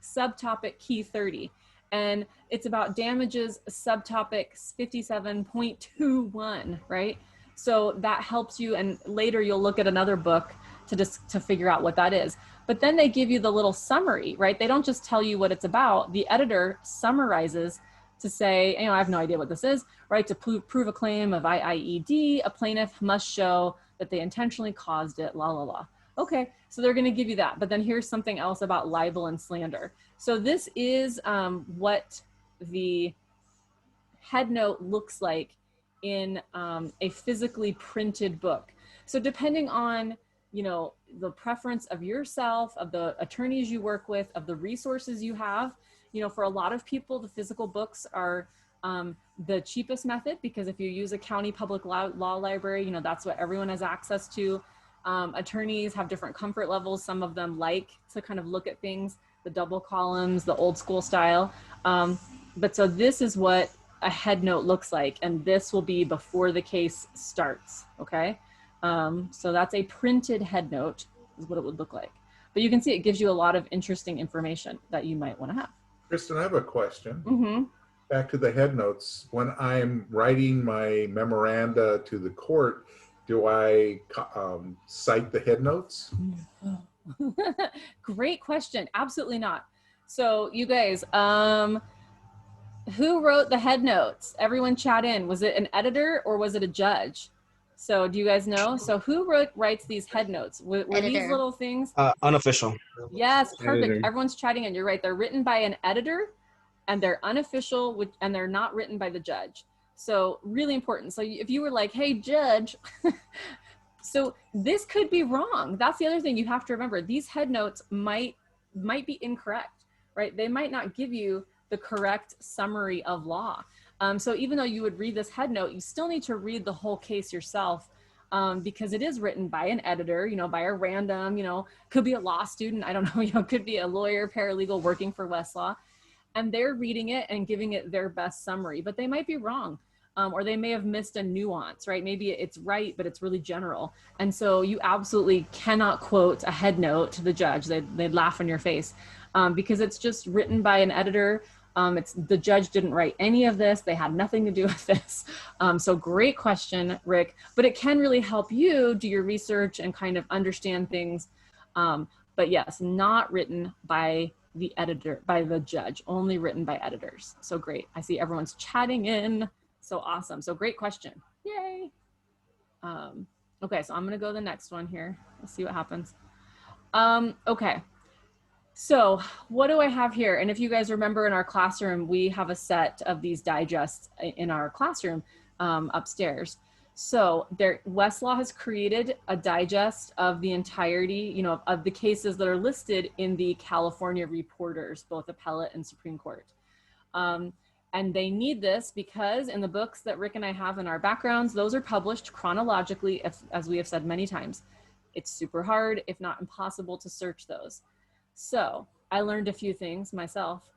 [SPEAKER 4] subtopic key 30. And it's about damages subtopic 57.21, right? So that helps you, and later you'll look at another book to figure out what that is. But then they give you the little summary, right? They don't just tell you what it's about. The editor summarizes to say, you know, I have no idea what this is, right? To prove a claim of IIED, a plaintiff must show that they intentionally caused it, la, la, la. Okay, so they're gonna give you that. But then here's something else about libel and slander. So this is what the head note looks like in a physically printed book. So depending on, you know, the preference of yourself, of the attorneys you work with, of the resources you have, you know, for a lot of people, the physical books are the cheapest method, because if you use a county public law library, you know, that's what everyone has access to. Attorneys have different comfort levels. Some of them like to kind of look at things, the double columns, the old school style. But so this is what a head note looks like, and this will be before the case starts, okay? So that's a printed head note is what it would look like. But you can see it gives you a lot of interesting information that you might want to have.
[SPEAKER 1] Kristen, I have a question.
[SPEAKER 4] Mm-hmm.
[SPEAKER 1] Back to the head notes. When I'm writing my memoranda to the court, do I cite the head notes?
[SPEAKER 4] Great question. Absolutely not. So you guys, who wrote the head notes? Everyone chat in. Was it an editor or was it a judge? So do you guys know? So who writes these head notes? Were these
[SPEAKER 5] Editor.
[SPEAKER 4] little things?
[SPEAKER 10] Unofficial.
[SPEAKER 4] Yes, perfect.
[SPEAKER 7] Editor.
[SPEAKER 4] Everyone's chatting in. You're right. They're written by an editor and they're unofficial, and they're not written by the judge. So really important. So if you were like, hey, judge, so this could be wrong. That's the other thing you have to remember. These head notes might be incorrect, right? They might not give you the correct summary of law. So even though you would read this head note, you still need to read the whole case yourself, because it is written by an editor, you know, by a random, you know, could be a law student, I don't know, you know, could be a lawyer, paralegal working for Westlaw, and they're reading it and giving it their best summary, but they might be wrong. Or they may have missed a nuance, right? Maybe it's right, but it's really general. And so you absolutely cannot quote a head note to the judge. They'd laugh in your face, because it's just written by an editor. The judge didn't write any of this. They had nothing to do with this. So great question, Rick, but it can really help you do your research and kind of understand things. But yes, not written by the editor, by the judge, only written by editors. So great. I see everyone's chatting in. So awesome. So great question. Yay. Okay, so I'm going to go to the next one here. Let's see what happens. Okay. So what do I have here? And if you guys remember in our classroom, we have a set of these digests in our classroom upstairs. So Westlaw has created a digest of the entirety, you know, of the cases that are listed in the California reporters, both appellate and Supreme Court. And they need this because in the books that Rick and I have in our backgrounds, those are published chronologically, as we have said many times. It's super hard, if not impossible, to search those. So I learned a few things myself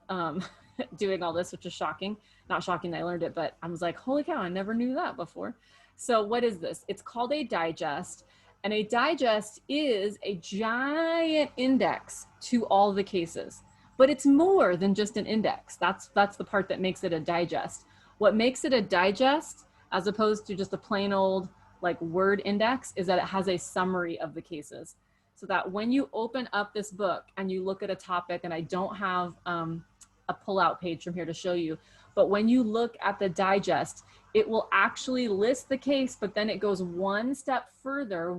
[SPEAKER 4] doing all this, which is shocking. Not shocking that I learned it, but I was like, holy cow, I never knew that before. So what is this? It's called a digest. And a digest is a giant index to all the cases. But it's more than just an index. That's the part that makes it a digest. What makes it a digest, as opposed to just a plain old like word index, is that it has a summary of the cases. So that when you open up this book and you look at a topic, and I don't have a pullout page from here to show you, but when you look at the digest, it will actually list the case, but then it goes one step further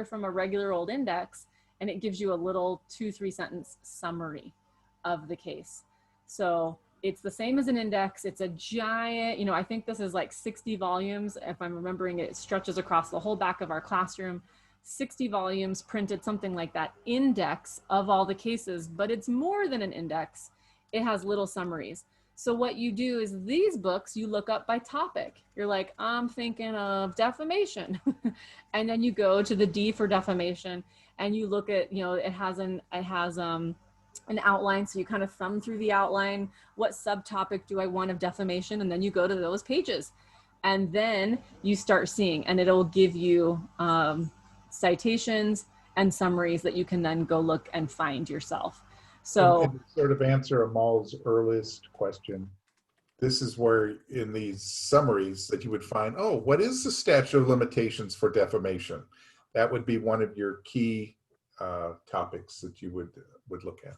[SPEAKER 4] from a regular old index, and it gives you a little 2-3 sentence summary of the case. So it's the same as an index. It's a giant, you know, I think this is like 60 volumes. If I'm remembering it, it stretches across the whole back of our classroom, 60 volumes printed, something like that, index of all the cases, but it's more than an index. It has little summaries. So what you do is these books, you look up by topic. You're like, I'm thinking of defamation. And then you go to the D for defamation and you look at, you know, it has an outline. So you kind of thumb through the outline. What subtopic do I want of defamation? And then you go to those pages and then you start seeing, and it'll give you citations and summaries that you can then go look and find yourself. So
[SPEAKER 1] and sort of answer Amal's earliest question. This is where in these summaries that you would find, oh, what is the statute of limitations for defamation? That would be one of your key topics that you would look at.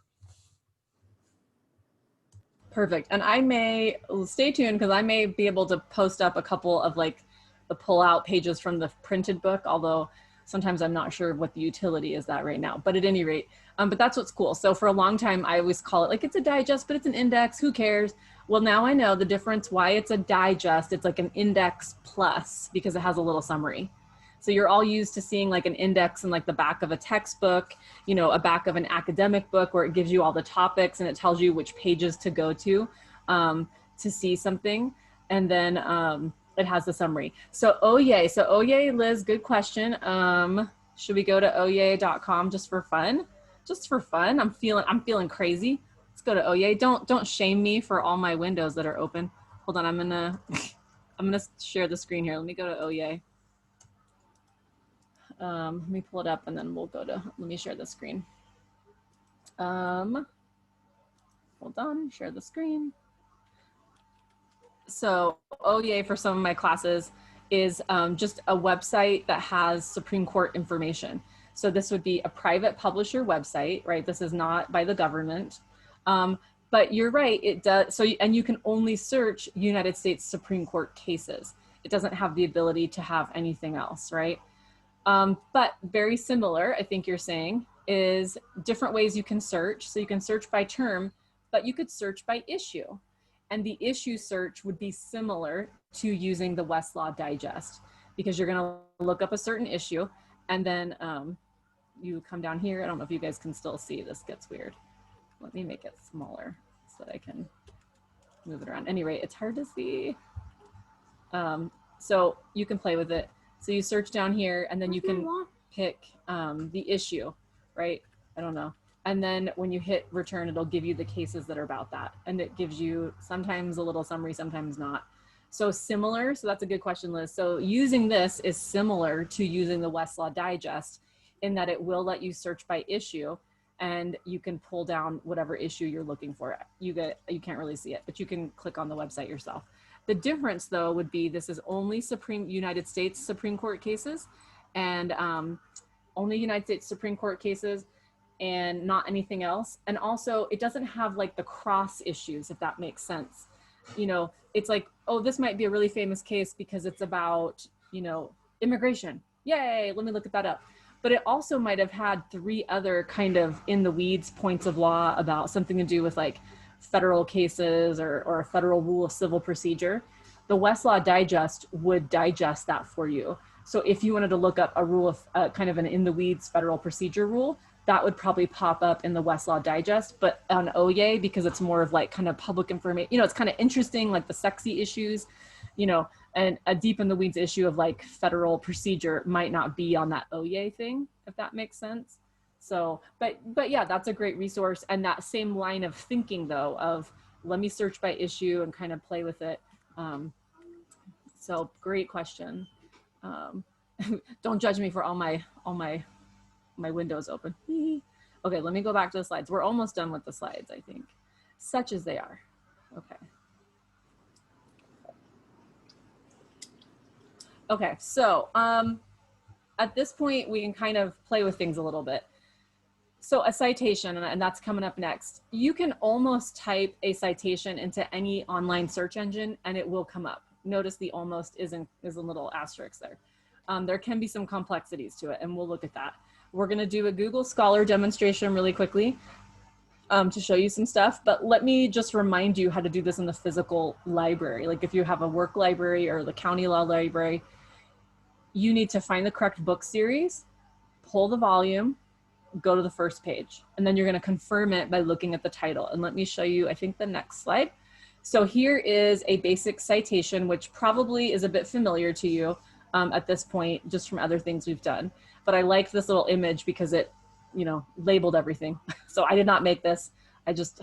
[SPEAKER 4] Perfect. And I may, stay tuned because I may be able to post up a couple of like the pull out pages from the printed book, although sometimes I'm not sure what the utility is that right now, but at any rate, but that's what's cool. So for a long time, I always call it like, it's a digest, but it's an index, who cares? Well, now I know the difference, why it's a digest. It's like an index plus because it has a little summary. So you're all used to seeing like an index in like the back of a textbook, you know, a back of an academic book where it gives you all the topics and it tells you which pages to go to see something. And then it has the summary. So, oh yay. So, oh yay, Liz, good question. Should we go to oyay.com just for fun? Just for fun. I'm feeling crazy. Let's go to oyay. Don't shame me for all my windows that are open. Hold on, I'm gonna share the screen here. Let me go to oyay. Let me pull it up and then we'll go to, let me share the screen. Hold on, share the screen. So OEA for some of my classes is just a website that has Supreme Court information. So this would be a private publisher website, right? This is not by the government. But you're right, it does. So, and you can only search United States Supreme Court cases. It doesn't have the ability to have anything else, right? But very similar, I think you're saying, is different ways you can search. So you can search by term, but you could search by issue. And the issue search would be similar to using the Westlaw Digest because you're gonna look up a certain issue and then you come down here. I don't know if you guys can still see, this gets weird. Let me make it smaller so that I can move it around. Anyway, it's hard to see. So you can play with it. So you search down here and then you can pick the issue, right? I don't know. And then when you hit return, it'll give you the cases that are about that. And it gives you sometimes a little summary, sometimes not. So similar, so that's a good question, Liz. So using this is similar to using the Westlaw Digest in that it will let you search by issue and you can pull down whatever issue you're looking for. You can't really see it, but you can click on the website yourself. The difference though would be this is only United States Supreme Court cases and only United States Supreme Court cases and not anything else. And also it doesn't have like the cross issues, if that makes sense. You know, it's like, oh, this might be a really famous case because it's about, you know, immigration. Yay, let me look at that up. But it also might have had 3 other kind of in the weeds points of law about something to do with like federal cases or a federal rule of civil procedure. The Westlaw Digest would digest that for you. So if you wanted to look up a rule of kind of an in the weeds federal procedure rule, that would probably pop up in the Westlaw Digest, but on OYA, because it's more of like kind of public information, you know, it's kind of interesting, like the sexy issues, you know, and a deep in the weeds issue of like federal procedure might not be on that OYA thing, if that makes sense. So, but yeah, that's a great resource. And that same line of thinking though, of let me search by issue and kind of play with it. So great question. Don't judge me for all my windows open. Okay, let me go back to the slides. We're almost done with the slides, I think, such as they are. Okay. Okay, so at this point, we can kind of play with things a little bit. So a citation, and that's coming up next. You can almost type a citation into any online search engine and it will come up. Notice the almost is a little asterisk there. There can be some complexities to it and we'll look at that. We're gonna do a Google Scholar demonstration really quickly to show you some stuff, but let me just remind you how to do this in the physical library. Like if you have a work library or the county law library, you need to find the correct book series, pull the volume, go to the first page, and then you're gonna confirm it by looking at the title. And let me show you, I think the next slide. So here is a basic citation, which probably is a bit familiar to you at this point, just from other things we've done. But I like this little image because it, you know, labeled everything. So I did not make this. I've just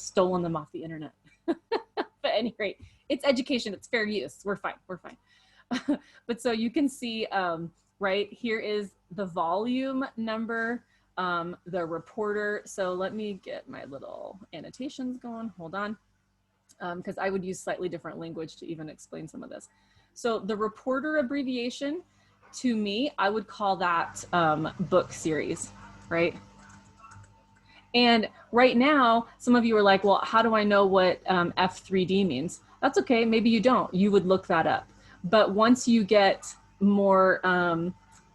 [SPEAKER 4] stolen them off the internet. But at any rate, it's education, it's fair use. We're fine, we're fine. But so you can see, right, here is the volume number, the reporter. So let me get my little annotations going, hold on, because I would use slightly different language to even explain some of this. So the reporter abbreviation, to me, I would call that book series, right? And right now, some of you are like, well, how do I know what F3D means? That's okay. Maybe you don't. You would look that up. But once you get more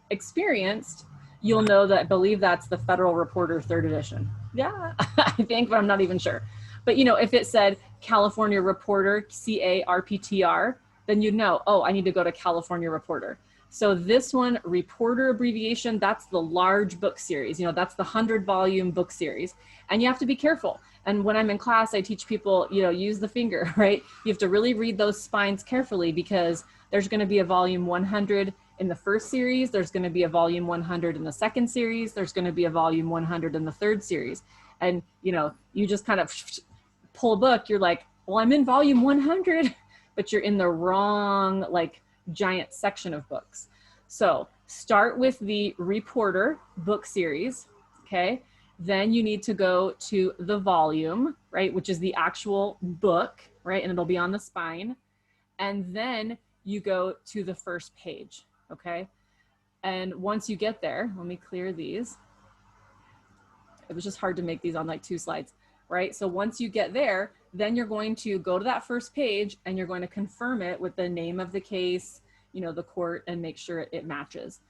[SPEAKER 4] experienced, you'll know that, I believe that's the Federal Reporter 3rd edition. Yeah, I think, but I'm not even sure. But you know, if it said California Reporter, CARPTR, then you'd know, oh, I need to go to California Reporter. So this one, Reporter abbreviation, that's the large book series. You know, that's the 100-volume book series. And you have to be careful. And when I'm in class, I teach people, you know, use the finger, right? You have to really read those spines carefully, because there's going to be a volume 100 in the first series. There's going to be a volume 100 in the second series. There's going to be a volume 100 in the third series. And, you know, you just kind of pull a book. You're like, well, I'm in volume 100, but you're in the wrong, like, giant section of books. So start with the Reporter book series, okay? Then you need to go to the volume, right, which is the actual book, right, and it'll be on the spine. And then you go to the first page, okay? And once you get there, let me clear these. It was just hard to make these on like 2 slides, right? So once you get there, then you're going to go to that first page and you're going to confirm it with the name of the case, you know, the court, and make sure it matches.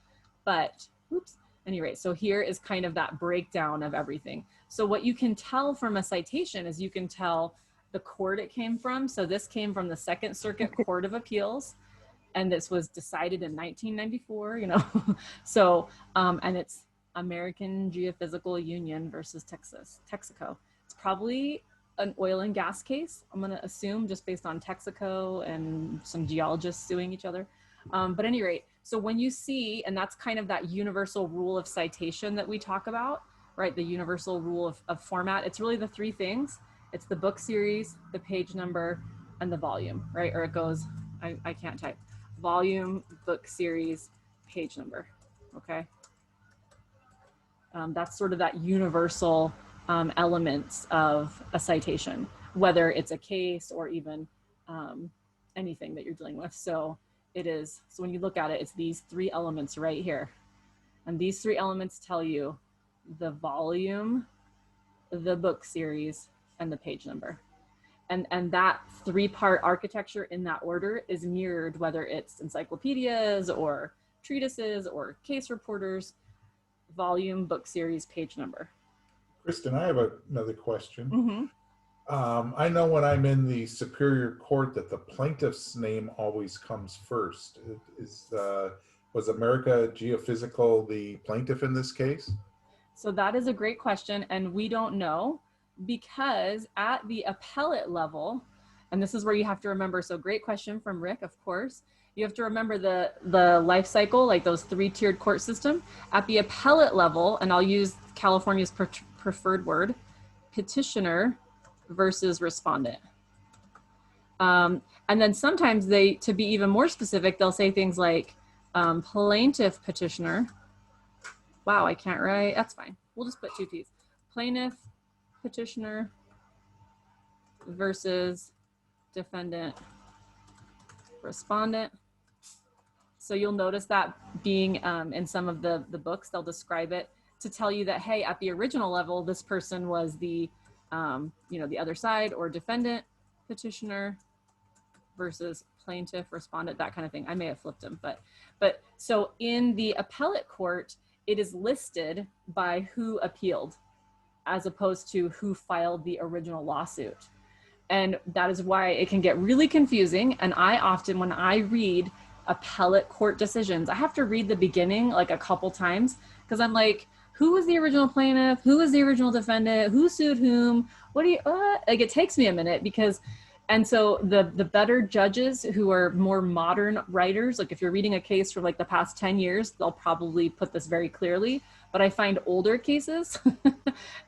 [SPEAKER 4] But, oops, anyway, so here is kind of that breakdown of everything. So what you can tell from a citation is you can tell the court it came from. So this came from the Second Circuit Court of Appeals, and this was decided in 1994, you know. So, and it's American Geophysical Union versus Texaco. It's probably an oil and gas case, I'm gonna assume, just based on Texaco and some geologists suing each other. But at any rate, so when you see, and that's kind of that universal rule of citation that we talk about, right? The universal rule of format. It's really the 3 things. It's the book series, the page number, and the volume, right? Or it goes, I can't type. Volume, book series, page number, okay? That's sort of that universal elements of a citation, whether it's a case or even anything that you're dealing with. So it is, so when you look at it, it's these 3 elements right here. And these 3 elements tell you the volume, the book series, and the page number. And that 3-part architecture in that order is mirrored, whether it's encyclopedias or treatises or case reporters, volume, book series, page number.
[SPEAKER 1] Kristen, I have another question.
[SPEAKER 4] Mm-hmm.
[SPEAKER 1] I know when I'm in the Superior Court that the plaintiff's name always comes first. Was America Geophysical the plaintiff in this case?
[SPEAKER 4] So that is a great question, and we don't know, because at the appellate level, and this is where you have to remember, so great question from Rick, of course. You have to remember the life cycle, like those 3-tiered court system. At the appellate level, and I'll use California's preferred word, petitioner versus respondent. And then sometimes they, to be even more specific, they'll say things like plaintiff petitioner. Wow, I can't write, that's fine. We'll just put 2 T's. Plaintiff petitioner versus defendant respondent. So you'll notice that being in some of the books, they'll describe it to tell you that, hey, at the original level, this person was the, you know, the other side, or defendant petitioner versus plaintiff respondent, that kind of thing. I may have flipped them, but so in the appellate court, it is listed by who appealed, as opposed to who filed the original lawsuit. And that is why it can get really confusing. And I often, when I read appellate court decisions, I have to read the beginning like a couple times, because I'm like, who was the original plaintiff? Who was the original defendant? Who sued whom? What do you, like, it takes me a minute, because, and so the better judges who are more modern writers, like if you're reading a case from like the past 10 years, they'll probably put this very clearly. But I find older cases,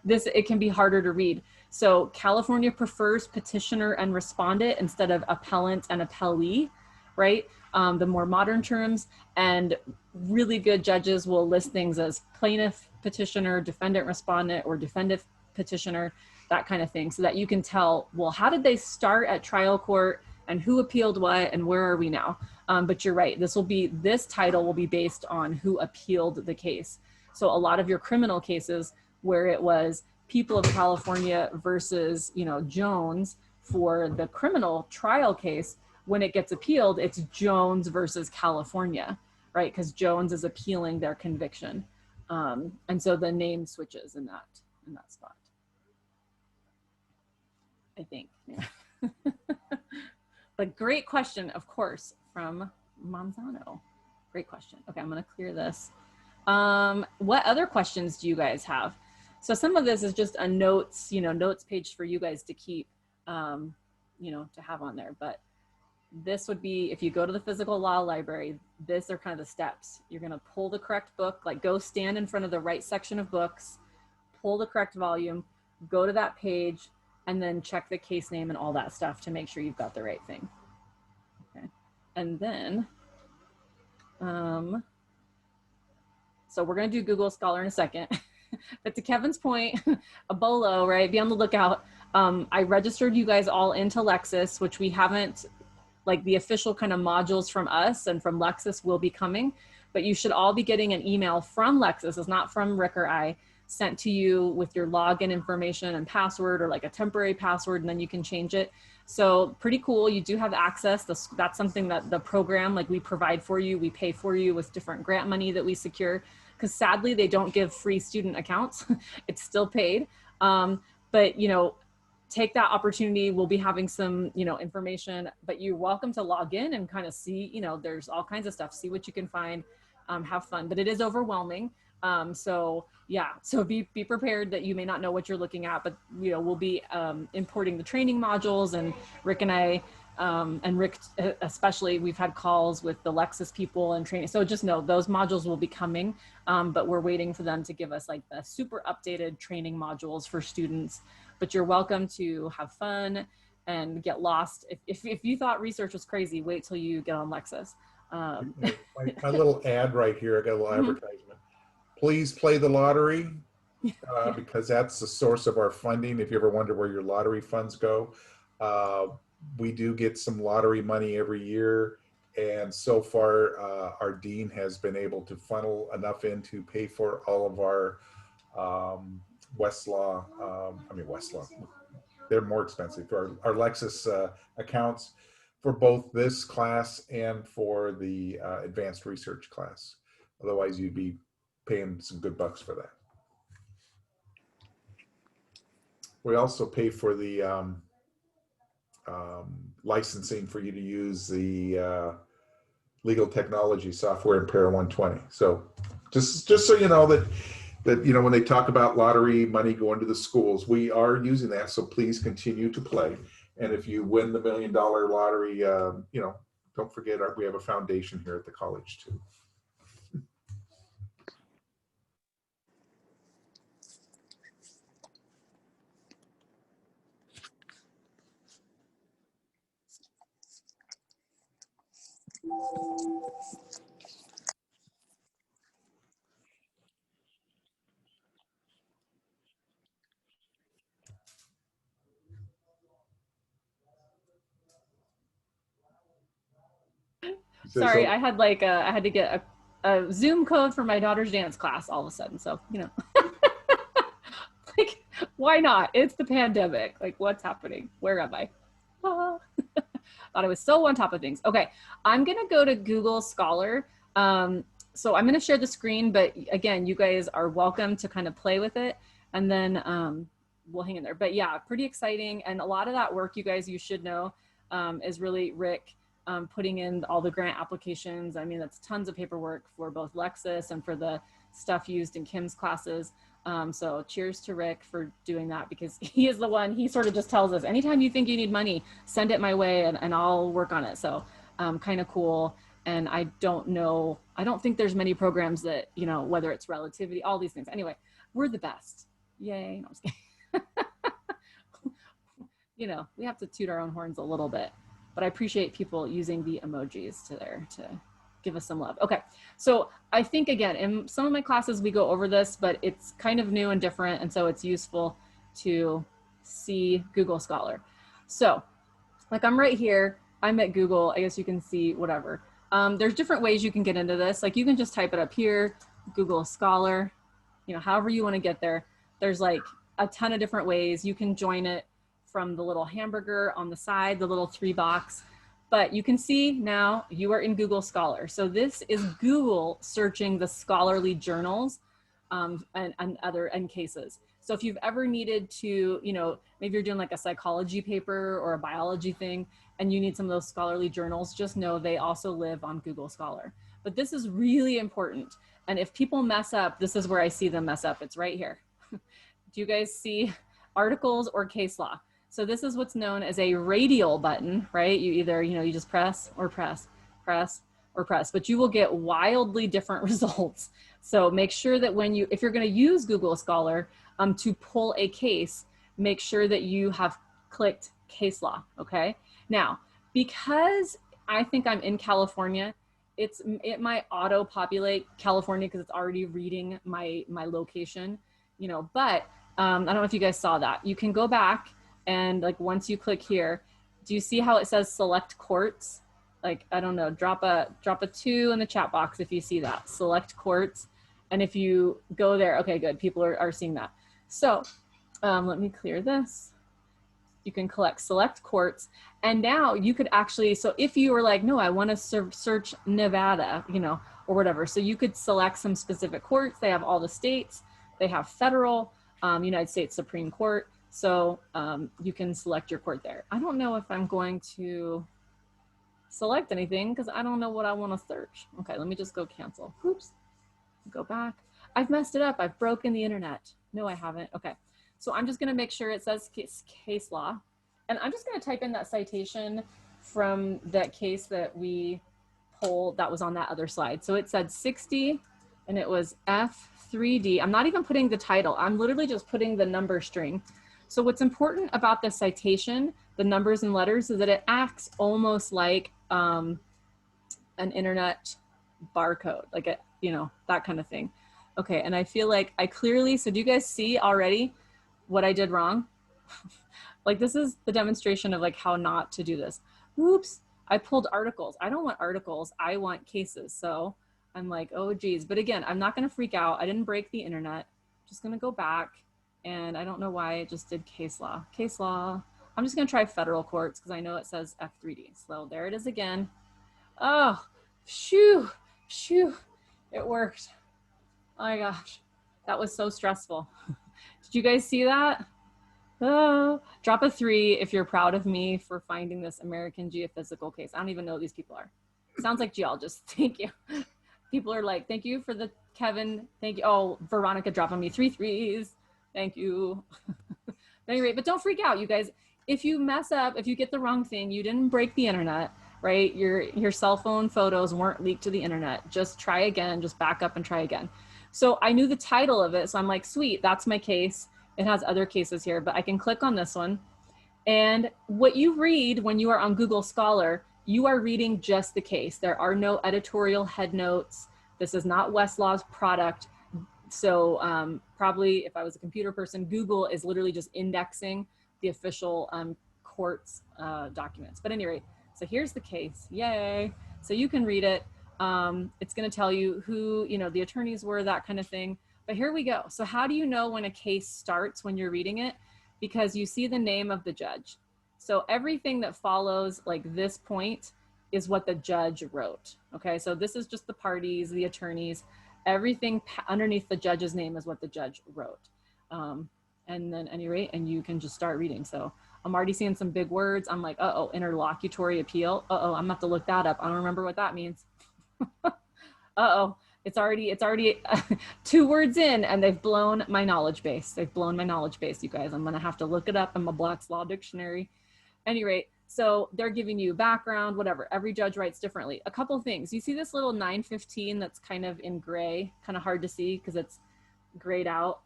[SPEAKER 4] it can be harder to read. So California prefers petitioner and respondent instead of appellant and appellee, right? The more modern terms, and really good judges will list things as plaintiff petitioner, defendant respondent, or defendant petitioner, that kind of thing, so that you can tell, well, how did they start at trial court and who appealed what and where are we now? But you're right, this title will be based on who appealed the case. So a lot of your criminal cases where it was people of California versus, you know, Jones for the criminal trial case. When it gets appealed, it's Jones versus California, right? Because Jones is appealing their conviction. And so the name switches in that spot, I think. Yeah. But great question, of course, from Manzano. Great question. Okay, I'm gonna clear this. What other questions do you guys have? So some of this is just a notes, you know, notes page for you guys to keep, you know, to have on there. But this would be, if you go to the physical law library, these are kind of the steps. You're gonna pull the correct book, like go stand in front of the right section of books, pull the correct volume, go to that page, and then check the case name and all that stuff to make sure you've got the right thing. Okay, and then, so we're gonna do Google Scholar in a second. But to Kevin's point, a bolo, right? Be on the lookout. I registered you guys all into Lexis, which we haven't, like the official kind of modules from us and from Lexis will be coming, but you should all be getting an email from Lexis. It's not from Rick or I, sent to you with your login information and password, or like a temporary password, and then you can change it. So pretty cool. You do have access. That's something that the program, like we provide for you, we pay for you with different grant money that we secure, because sadly they don't give free student accounts. It's still paid. But you know, take that opportunity. We'll be having some, you know, information, but you're welcome to log in and kind of see, you know, there's all kinds of stuff, see what you can find, have fun, but it is overwhelming. So yeah, so be prepared that you may not know what you're looking at, but you know, we'll be importing the training modules, and Rick and I, and Rick especially, we've had calls with the Lexis people and training. So just know those modules will be coming, but we're waiting for them to give us like the super updated training modules for students. But you're welcome to have fun and get lost. If you thought research was crazy, wait till you get on Lexis.
[SPEAKER 1] My little ad right here, I got a little advertisement. Please play the lottery, because that's the source of our funding. If you ever wonder where your lottery funds go, we do get some lottery money every year. And so far, our dean has been able to funnel enough in to pay for all of our Westlaw, they're more expensive. For our Lexis accounts for both this class and for the advanced research class. Otherwise, you'd be paying some good bucks for that. We also pay for the licensing for you to use the legal technology software in Para 120. So just so you know that you know, when they talk about lottery money going to the schools, we are using that. So please continue to play. And if you win the $1 million lottery, you know, don't forget we have a foundation here at the college too.
[SPEAKER 4] Sorry, I had like I had to get a Zoom code for my daughter's dance class all of a sudden. So, you know, like, why not? It's the pandemic. Like, what's happening? Where am I? Thought I was so on top of things. Okay, I'm gonna go to Google Scholar. So I'm gonna share the screen, but again, you guys are welcome to kind of play with it, and then we'll hang in there. But yeah, pretty exciting. And a lot of that work, you guys, you should know, is really Rick putting in all the grant applications. I mean, that's tons of paperwork for both Lexis and for the stuff used in Kim's classes. So cheers to Rick for doing that, because he is the one, he sort of just tells us, anytime you think you need money, send it my way and I'll work on it. So kind of cool. And I don't know, I don't think there's many programs that, you know, whether it's relativity, all these things. Anyway, we're the best. Yay. No, I'm just kidding. You know, we have to toot our own horns a little bit, but I appreciate people using the emojis to give us some love. Okay, so I think, again, in some of my classes we go over this, but it's kind of new and different, and so it's useful to see Google Scholar. So, like, I'm right here, I'm at Google, I guess you can see whatever. There's different ways you can get into this. Like, you can just type it up here, Google Scholar, you know, however you want to get there. There's like a ton of different ways. You can join it from the little hamburger on the side, the little 3 box. But you can see now you are in Google Scholar. So this is Google searching the scholarly journals and other cases. So if you've ever needed to, you know, maybe you're doing like a psychology paper or a biology thing and you need some of those scholarly journals, just know they also live on Google Scholar. But this is really important. And if people mess up, this is where I see them mess up. It's right here. Do you guys see articles or case law? So this is what's known as a radial button, right? You either, you know, you just press or press, press or press, but you will get wildly different results. So make sure that when you, if you're going to use Google Scholar to pull a case, make sure that you have clicked case law, okay? Now, because I think I'm in California, it might auto populate California because it's already reading my location, you know, but I don't know if you guys saw that. You can go back and like once you click here, do you see how it says select courts? Like, I don't know, drop a 2 in the chat box if you see that, select courts. And if you go there, okay, good, people are seeing that. So let me clear this. You can select courts. And now you could actually, so if you were like, no, I want to search Nevada, you know, or whatever. So you could select some specific courts. They have all the states. They have federal, United States Supreme Court. So you can select your court there. I don't know if I'm going to select anything because I don't know what I want to search. Okay, let me just go cancel. Oops, go back. I've messed it up. I've broken the internet. No, I haven't. Okay, so I'm just going to make sure it says case law. And I'm just going to type in that citation from that case that we pulled that was on that other slide. So it said 60 and it was F3D. I'm not even putting the title. I'm literally just putting the number string. So what's important about the citation, the numbers and letters, is that it acts almost like an internet barcode, like a, you know, that kind of thing. Okay, and I feel like I clearly, so do you guys see already what I did wrong? Like this is the demonstration of like how not to do this. Oops, I pulled articles. I don't want articles, I want cases. So I'm like, oh geez. But again, I'm not gonna freak out. I didn't break the internet. I'm just gonna go back. And I don't know why it just did case law. Case law. I'm just gonna try federal courts because I know it says F3D. So there it is again. Oh, shoo, shoo, it worked. Oh my gosh, that was so stressful. Did you guys see that? Oh, drop a 3 if you're proud of me for finding this American geophysical case. I don't even know who these people are. Sounds like geologists. Thank you. People are like, thank you for the Kevin. Thank you. Oh, Veronica dropping me 3 3s. Thank you. At any rate, but don't freak out, you guys. If you mess up, if you get the wrong thing, you didn't break the internet, right? Your cell phone photos weren't leaked to the internet. Just try again, just back up and try again. So I knew the title of it. So I'm like, sweet, that's my case. It has other cases here, but I can click on this one. And what you read when you are on Google Scholar, you are reading just the case. There are no editorial head notes. This is not Westlaw's product. So probably if I was a computer person, Google is literally just indexing the official court's documents. But anyway, so here's the case, yay. So you can read it. It's gonna tell you who, you know, the attorneys were, that kind of thing. But here we go. So how do you know when a case starts when you're reading it? Because you see the name of the judge. So everything that follows like this point is what the judge wrote. Okay, so this is just the parties, the attorneys, everything underneath the judge's name is what the judge wrote. And then anyway, and you can just start reading. So I'm already seeing some big words. I'm like, uh-oh, interlocutory appeal. Uh-oh, I'm gonna have to look that up. I don't remember what that means. Uh-oh, it's already 2 words in and they've blown my knowledge base. They've blown my knowledge base, you guys. I'm gonna have to look it up in my Black's Law Dictionary. Anyway, so they're giving you background, whatever. Every judge writes differently. A couple things. You see this little 915 that's kind of in gray, kind of hard to see because it's grayed out.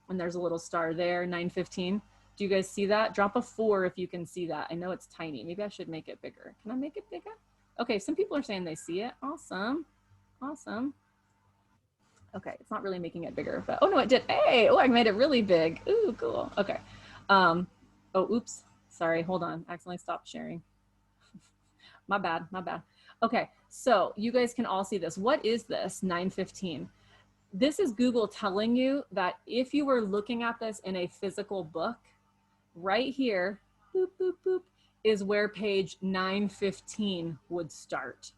[SPEAKER 4] And there's a little star there, 915. Do you guys see that? Drop a 4 if you can see that. I know it's tiny. Maybe I should make it bigger. Can I make it bigger? Okay, some people are saying they see it. Awesome. Awesome. Okay, it's not really making it bigger, but oh no, it did. Hey, oh, I made it really big. Ooh, cool. Okay. Oh, oops. Sorry, hold on. I accidentally stopped sharing. My bad, my bad. Okay, so you guys can all see this. What is this 915? this is Google telling you that if you were looking at this in a physical book, right here, boop, boop, boop, is where page 915 would start.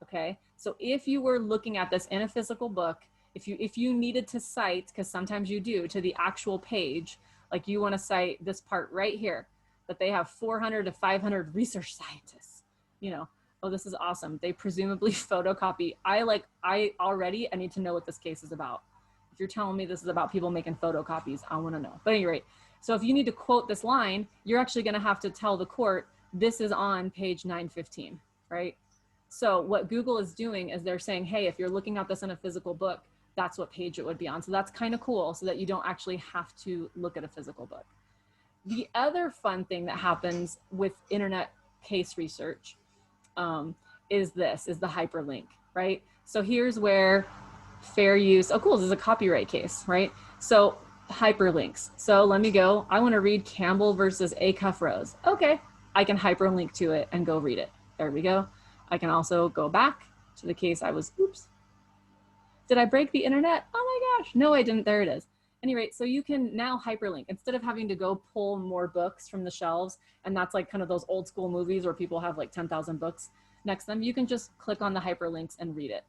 [SPEAKER 4] Okay, so if you were looking at this in a physical book, if you needed to cite, because sometimes you do, to the actual page, like you want to cite this part right here, that they have 400 to 500 research scientists, you know, oh, this is awesome. They presumably photocopy. I need to know what this case is about. If you're telling me this is about people making photocopies, I want to know. But at any rate, so if you need to quote this line, you're actually going to have to tell the court, this is on page 915, right? So what Google is doing is they're saying, hey, if you're looking at this in a physical book, that's what page it would be on. So that's kind of cool, so that you don't actually have to look at a physical book. The other fun thing that happens with internet case research is the hyperlink, right? So here's where fair use, oh cool, this is a copyright case, right? So hyperlinks. So let me go, I want to read Campbell versus Acuff Rose. Okay, I can hyperlink to it and go read it. There we go. I can also go back to the case I was, oops. Did I break the internet? Oh my gosh, no, I didn't, there it is. Anyway, so you can now hyperlink instead of having to go pull more books from the shelves. And that's like kind of those old school movies where people have like 10,000 books next to them. You can just click on the hyperlinks and read it.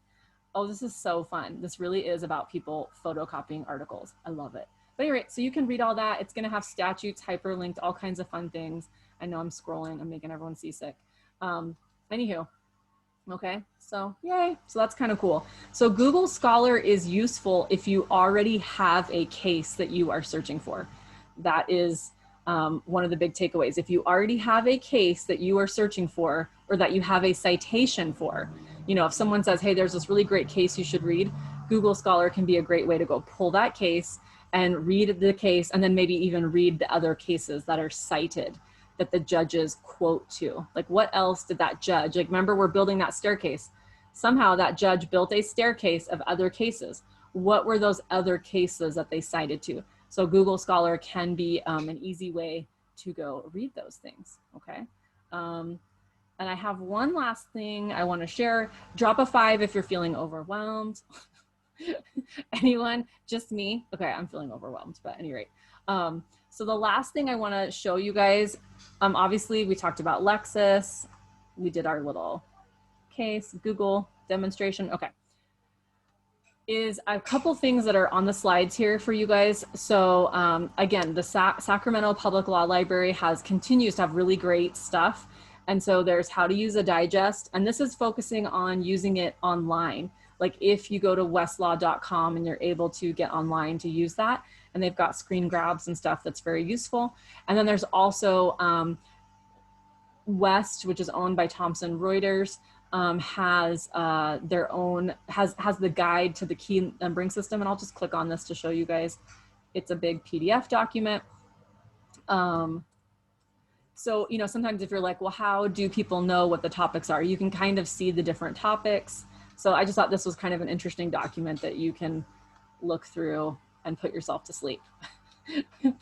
[SPEAKER 4] Oh, this is so fun. This really is about people photocopying articles. I love it. But anyway, so you can read all that. It's gonna have statutes hyperlinked, all kinds of fun things. I know I'm scrolling, I'm making everyone seasick. Anywho, okay, so yay, so that's kind of cool. So Google Scholar is useful if you already have a case that you are searching for. That is one of the big takeaways. If you already have a case that you are searching for, or that you have a citation for, you know, if someone says, hey, there's this really great case you should read, Google Scholar can be a great way to go pull that case and read the case, and then maybe even read the other cases that are cited that the judges quote to. Like, what else did that judge, like, remember we're building that staircase. Somehow that judge built a staircase of other cases. What were those other cases that they cited to? So Google Scholar can be an easy way to go read those things, okay? And I have one last thing I wanna share. Drop a 5 if you're feeling overwhelmed. Anyone? Just me? Okay, I'm feeling overwhelmed, but at any rate. So the last thing I want to show you guys, obviously we talked about Lexis. We did our little case, Google demonstration. Okay. Is a couple things that are on the slides here for you guys. So again, the Sacramento Public Law Library continues to have really great stuff. And so there's how to use a digest, and this is focusing on using it online. Like if you go to westlaw.com and you're able to get online to use that, and they've got screen grabs and stuff that's very useful. And then there's also West, which is owned by Thomson Reuters, has their own, has the guide to the key numbering system. And I'll just click on this to show you guys. It's a big PDF document. So, you know, sometimes if you're like, well, how do people know what the topics are? You can kind of see the different topics. So I just thought this was kind of an interesting document that you can look through and put yourself to sleep.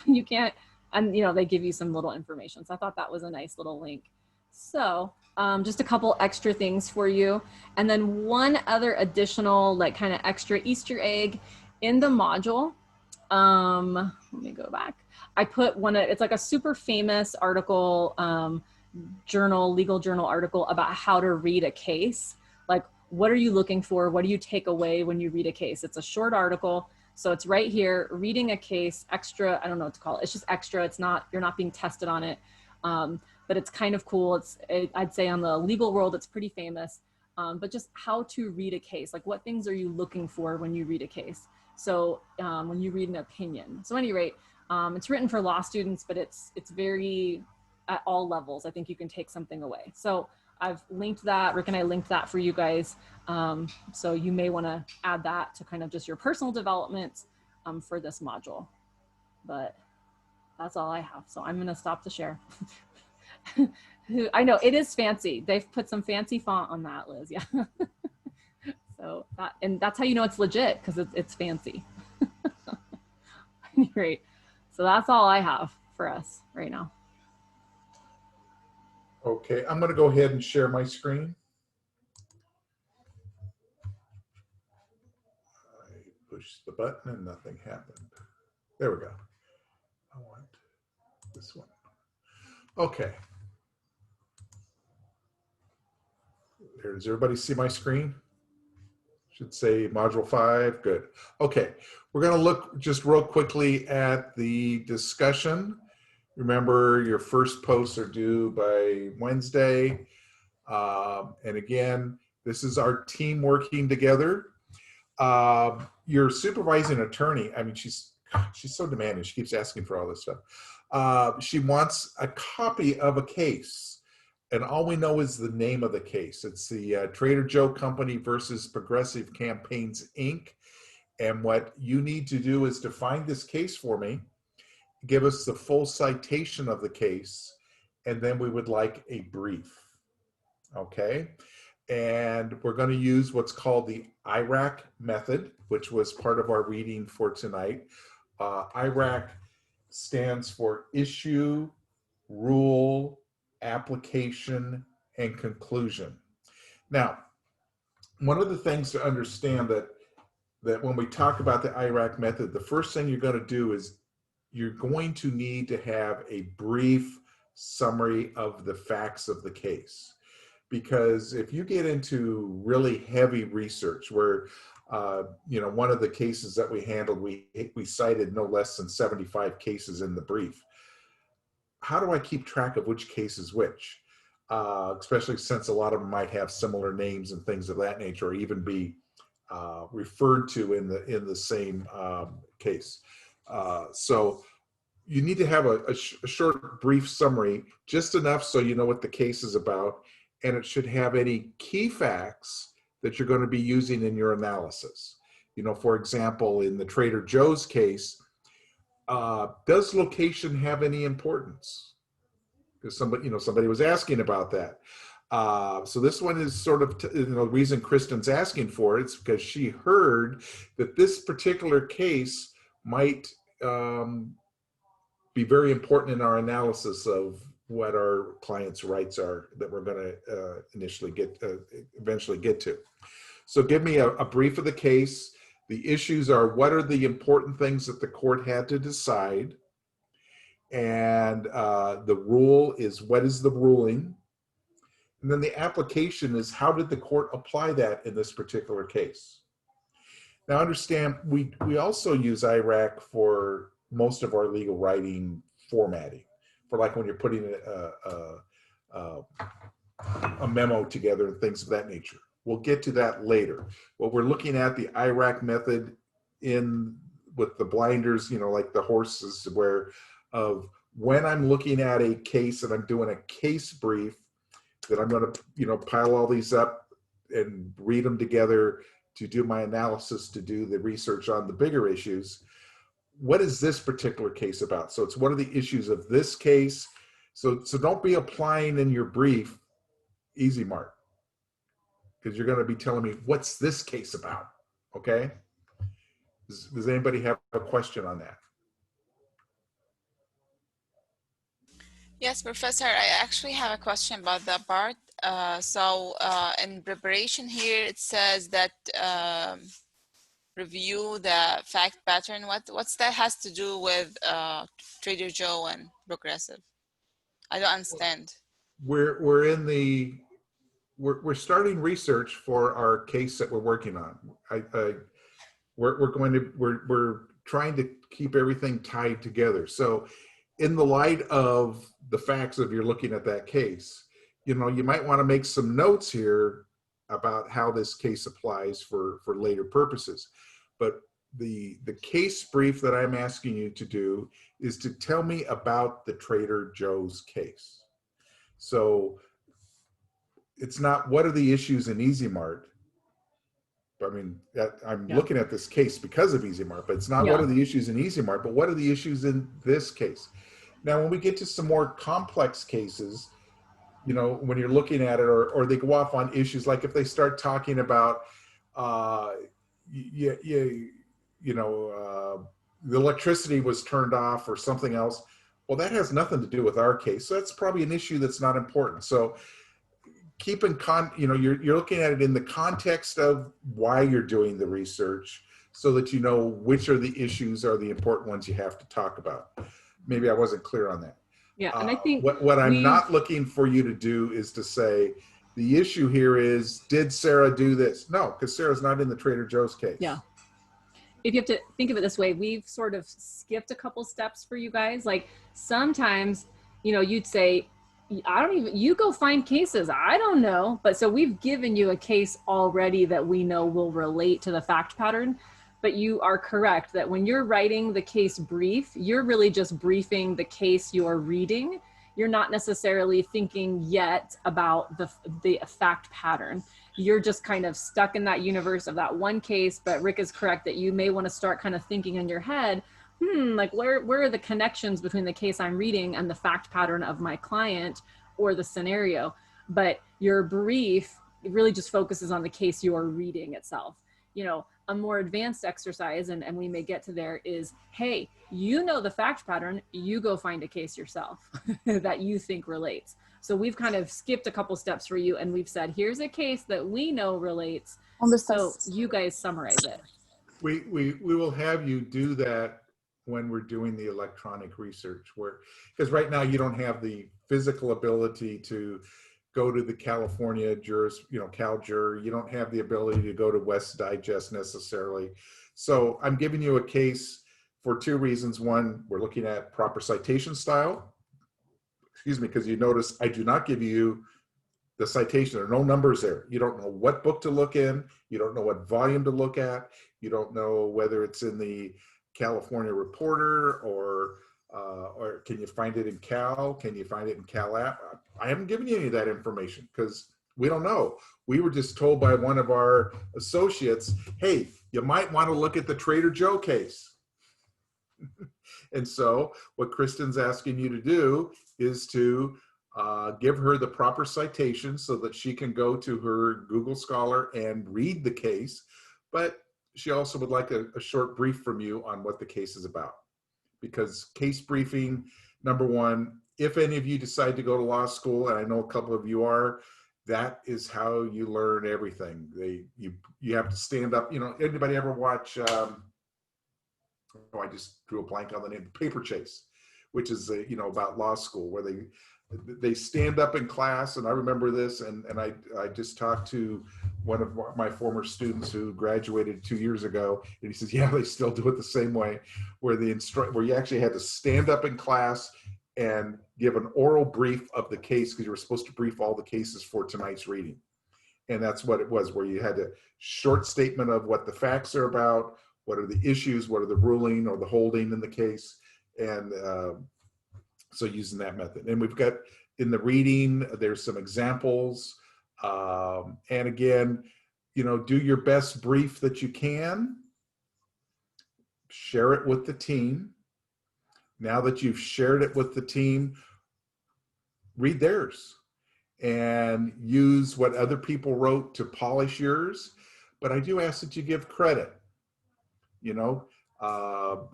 [SPEAKER 4] You can't, and you know, they give you some little information. So I thought that was a nice little link. So just a couple extra things for you. And then one other additional, like kind of extra Easter egg in the module. Let me go back. I put it's like a super famous article, legal journal article about how to read a case. Like, what are you looking for? What do you take away when you read a case? It's a short article. So it's right here, reading a case, extra, I don't know what to call it. It's just extra. It's not, you're not being tested on it. But it's kind of cool. I'd say on the legal world, it's pretty famous. But just how to read a case, like what things are you looking for when you read a case? So when you read an opinion. So at any rate, it's written for law students, but it's very, at all levels, I think you can take something away. So I've linked that, Rick and I linked that for you guys. So you may wanna add that to kind of just your personal development for this module. But that's all I have. So I'm gonna stop the share. I know it is fancy. They've put some fancy font on that, Liz, yeah. So and that's how you know it's legit, because it's fancy. Great. So that's all I have for us right now.
[SPEAKER 1] Okay, I'm going to go ahead and share my screen. I Push the button and nothing happened. There we go. I want this one. Okay. There, does everybody see my screen? Should say module 5. Good. Okay. We're going to look just real quickly at the discussion. Remember, your first posts are due by Wednesday. And again, this is our team working together. Your supervising attorney, I mean, she's so demanding. She keeps asking for all this stuff. She wants a copy of a case, and all we know is the name of the case. It's the Trader Joe Company versus Progressive Campaigns, Inc. And what you need to do is to find this case for me, give us the full citation of the case, and then we would like a brief. Okay? And we're going to use what's called the IRAC method, which was part of our reading for tonight. IRAC stands for issue, rule, application, and conclusion. Now, one of the things to understand that when we talk about the IRAC method, the first thing you're going to do is you're going to need to have a brief summary of the facts of the case. Because if you get into really heavy research where, one of the cases that we handled, we cited no less than 75 cases in the brief. How do I keep track of which case is which? Especially since a lot of them might have similar names and things of that nature, or even be referred to in the same case. So you need to have a short, brief summary, just enough so you know what the case is about, and it should have any key facts that you're going to be using in your analysis. For example, in the Trader Joe's case, does location have any importance? Because somebody was asking about that. So this one is sort of, the reason Kristen's asking for it, it's because she heard that this particular case might be very important in our analysis of what our client's rights are that we're going to eventually get to. So give me a brief of the case. The issues are, what are the important things that the court had to decide? And the rule is, what is the ruling? And then the application is, how did the court apply that in this particular case? Now understand, we also use IRAC for most of our legal writing formatting, for like when you're putting a memo together and things of that nature. We'll get to that later. What we're looking at, the IRAC method with the blinders, like the horses, when I'm looking at a case and I'm doing a case brief, that I'm going to, pile all these up and read them together to do my analysis, to do the research on the bigger issues. What is this particular case about? So it's what are the issues of this case? So don't be applying in your brief Easy Mart, because you're going to be telling me, what's this case about? Okay? Does anybody have a question on that?
[SPEAKER 2] Yes, Professor, I actually have a question about that part. In preparation here, it says that review the fact pattern. What's that has to do with Trader Joe and Progressive? I don't understand.
[SPEAKER 1] We're starting research for our case that we're working on. We're trying to keep everything tied together. So in the light of the facts of you're looking at that case, you might want to make some notes here about how this case applies for later purposes. But the case brief that I'm asking you to do is to tell me about the Trader Joe's case. So it's not what are the issues in Easy Mart. I mean, I'm looking at this case because of Easy Mart, but it's not what are the issues in Easy Mart, but what are the issues in this case? Now, when we get to some more complex cases, when you're looking at it, or they go off on issues, like if they start talking about, the electricity was turned off or something else, well, that has nothing to do with our case. So that's probably an issue that's not important. So you're looking at it in the context of why you're doing the research. so that you know which are the issues are the important ones you have to talk about. Maybe I wasn't clear on that.
[SPEAKER 4] Yeah, and I think
[SPEAKER 1] what I'm not looking for you to do is to say, the issue here is, did Sarah do this? No, because Sarah's not in the Trader Joe's case.
[SPEAKER 4] Yeah. If you have to think of it this way, we've sort of skipped a couple steps for you guys. Like sometimes, you know, you'd say, you go find cases. I don't know. But so we've given you a case already that we know will relate to the fact pattern. But you are correct that when you're writing the case brief, you're really just briefing the case you're reading. You're not necessarily thinking yet about the fact pattern. You're just kind of stuck in that universe of that one case. But Rick is correct that you may want to start kind of thinking in your head, like where are the connections between the case I'm reading and the fact pattern of my client or the scenario? But your brief really just focuses on the case you are reading itself. You know, a more advanced exercise, and we may get to there, is, hey, you know the fact pattern, you go find a case yourself that you think relates. So we've kind of skipped a couple steps for you, and we've said, here's a case that we know relates. So you guys summarize it.
[SPEAKER 1] We will have you do that when we're doing the electronic research, because right now you don't have the physical ability to go to the California CalJur. You don't have the ability to go to West Digest necessarily. So I'm giving you a case for two reasons. One, we're looking at proper citation style. Excuse me, because you notice I do not give you the citation. There are no numbers there. You don't know what book to look in. You don't know what volume to look at. You don't know whether it's in the California Reporter or can you find it in Cal? Can you find it in Cal App? I haven't given you any of that information because we don't know. We were just told by one of our associates, hey, you might want to look at the Trader Joe case. And so what Kristen's asking you to do is to give her the proper citation so that she can go to her Google Scholar and read the case. But she also would like a short brief from you on what the case is about. Because case briefing, number one, if any of you decide to go to law school, and I know a couple of you are, that is how you learn everything. You have to stand up. You know, anybody ever watch, I just drew a blank on the name, Paper Chase, which is, about law school, where they stand up in class. And I remember this, and I just talked to one of my former students who graduated 2 years ago, and he says, yeah, they still do it the same way, where you actually had to stand up in class and give an oral brief of the case, because you were supposed to brief all the cases for tonight's reading. And that's what it was, where you had a short statement of what the facts are about, what are the issues, what are the ruling or the holding in the case, and so using that method. And we've got in the reading, there's some examples. And again, do your best brief that you can. Share it with the team. Now that you've shared it with the team, read theirs and use what other people wrote to polish yours. But I do ask that you give credit.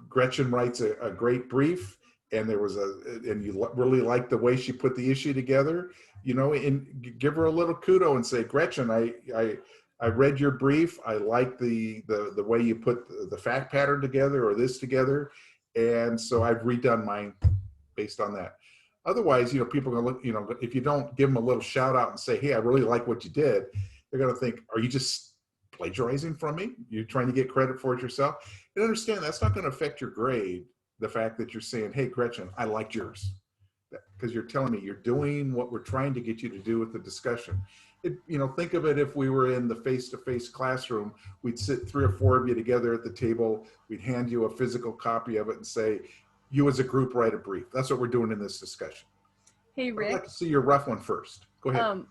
[SPEAKER 1] Gretchen writes a great brief, and and you really like the way she put the issue together, and give her a little kudo and say, Gretchen, I read your brief. I like the way you put the fact pattern together or this together. And so I've redone mine based on that. Otherwise, people are going to look, if you don't give them a little shout out and say, hey, I really like what you did, they're going to think, are you just plagiarizing from me? You're trying to get credit for it yourself? And understand that's not going to affect your grade. The fact that you're saying, hey, Gretchen, I liked yours, because you're telling me you're doing what we're trying to get you to do with the discussion. Think of it, if we were in the face-to-face classroom, we'd sit 3 or 4 of you together at the table. We'd hand you a physical copy of it and say, you as a group write a brief. That's what we're doing in this discussion.
[SPEAKER 4] Hey, Rick.
[SPEAKER 1] I'd like to see your rough one first. Go ahead.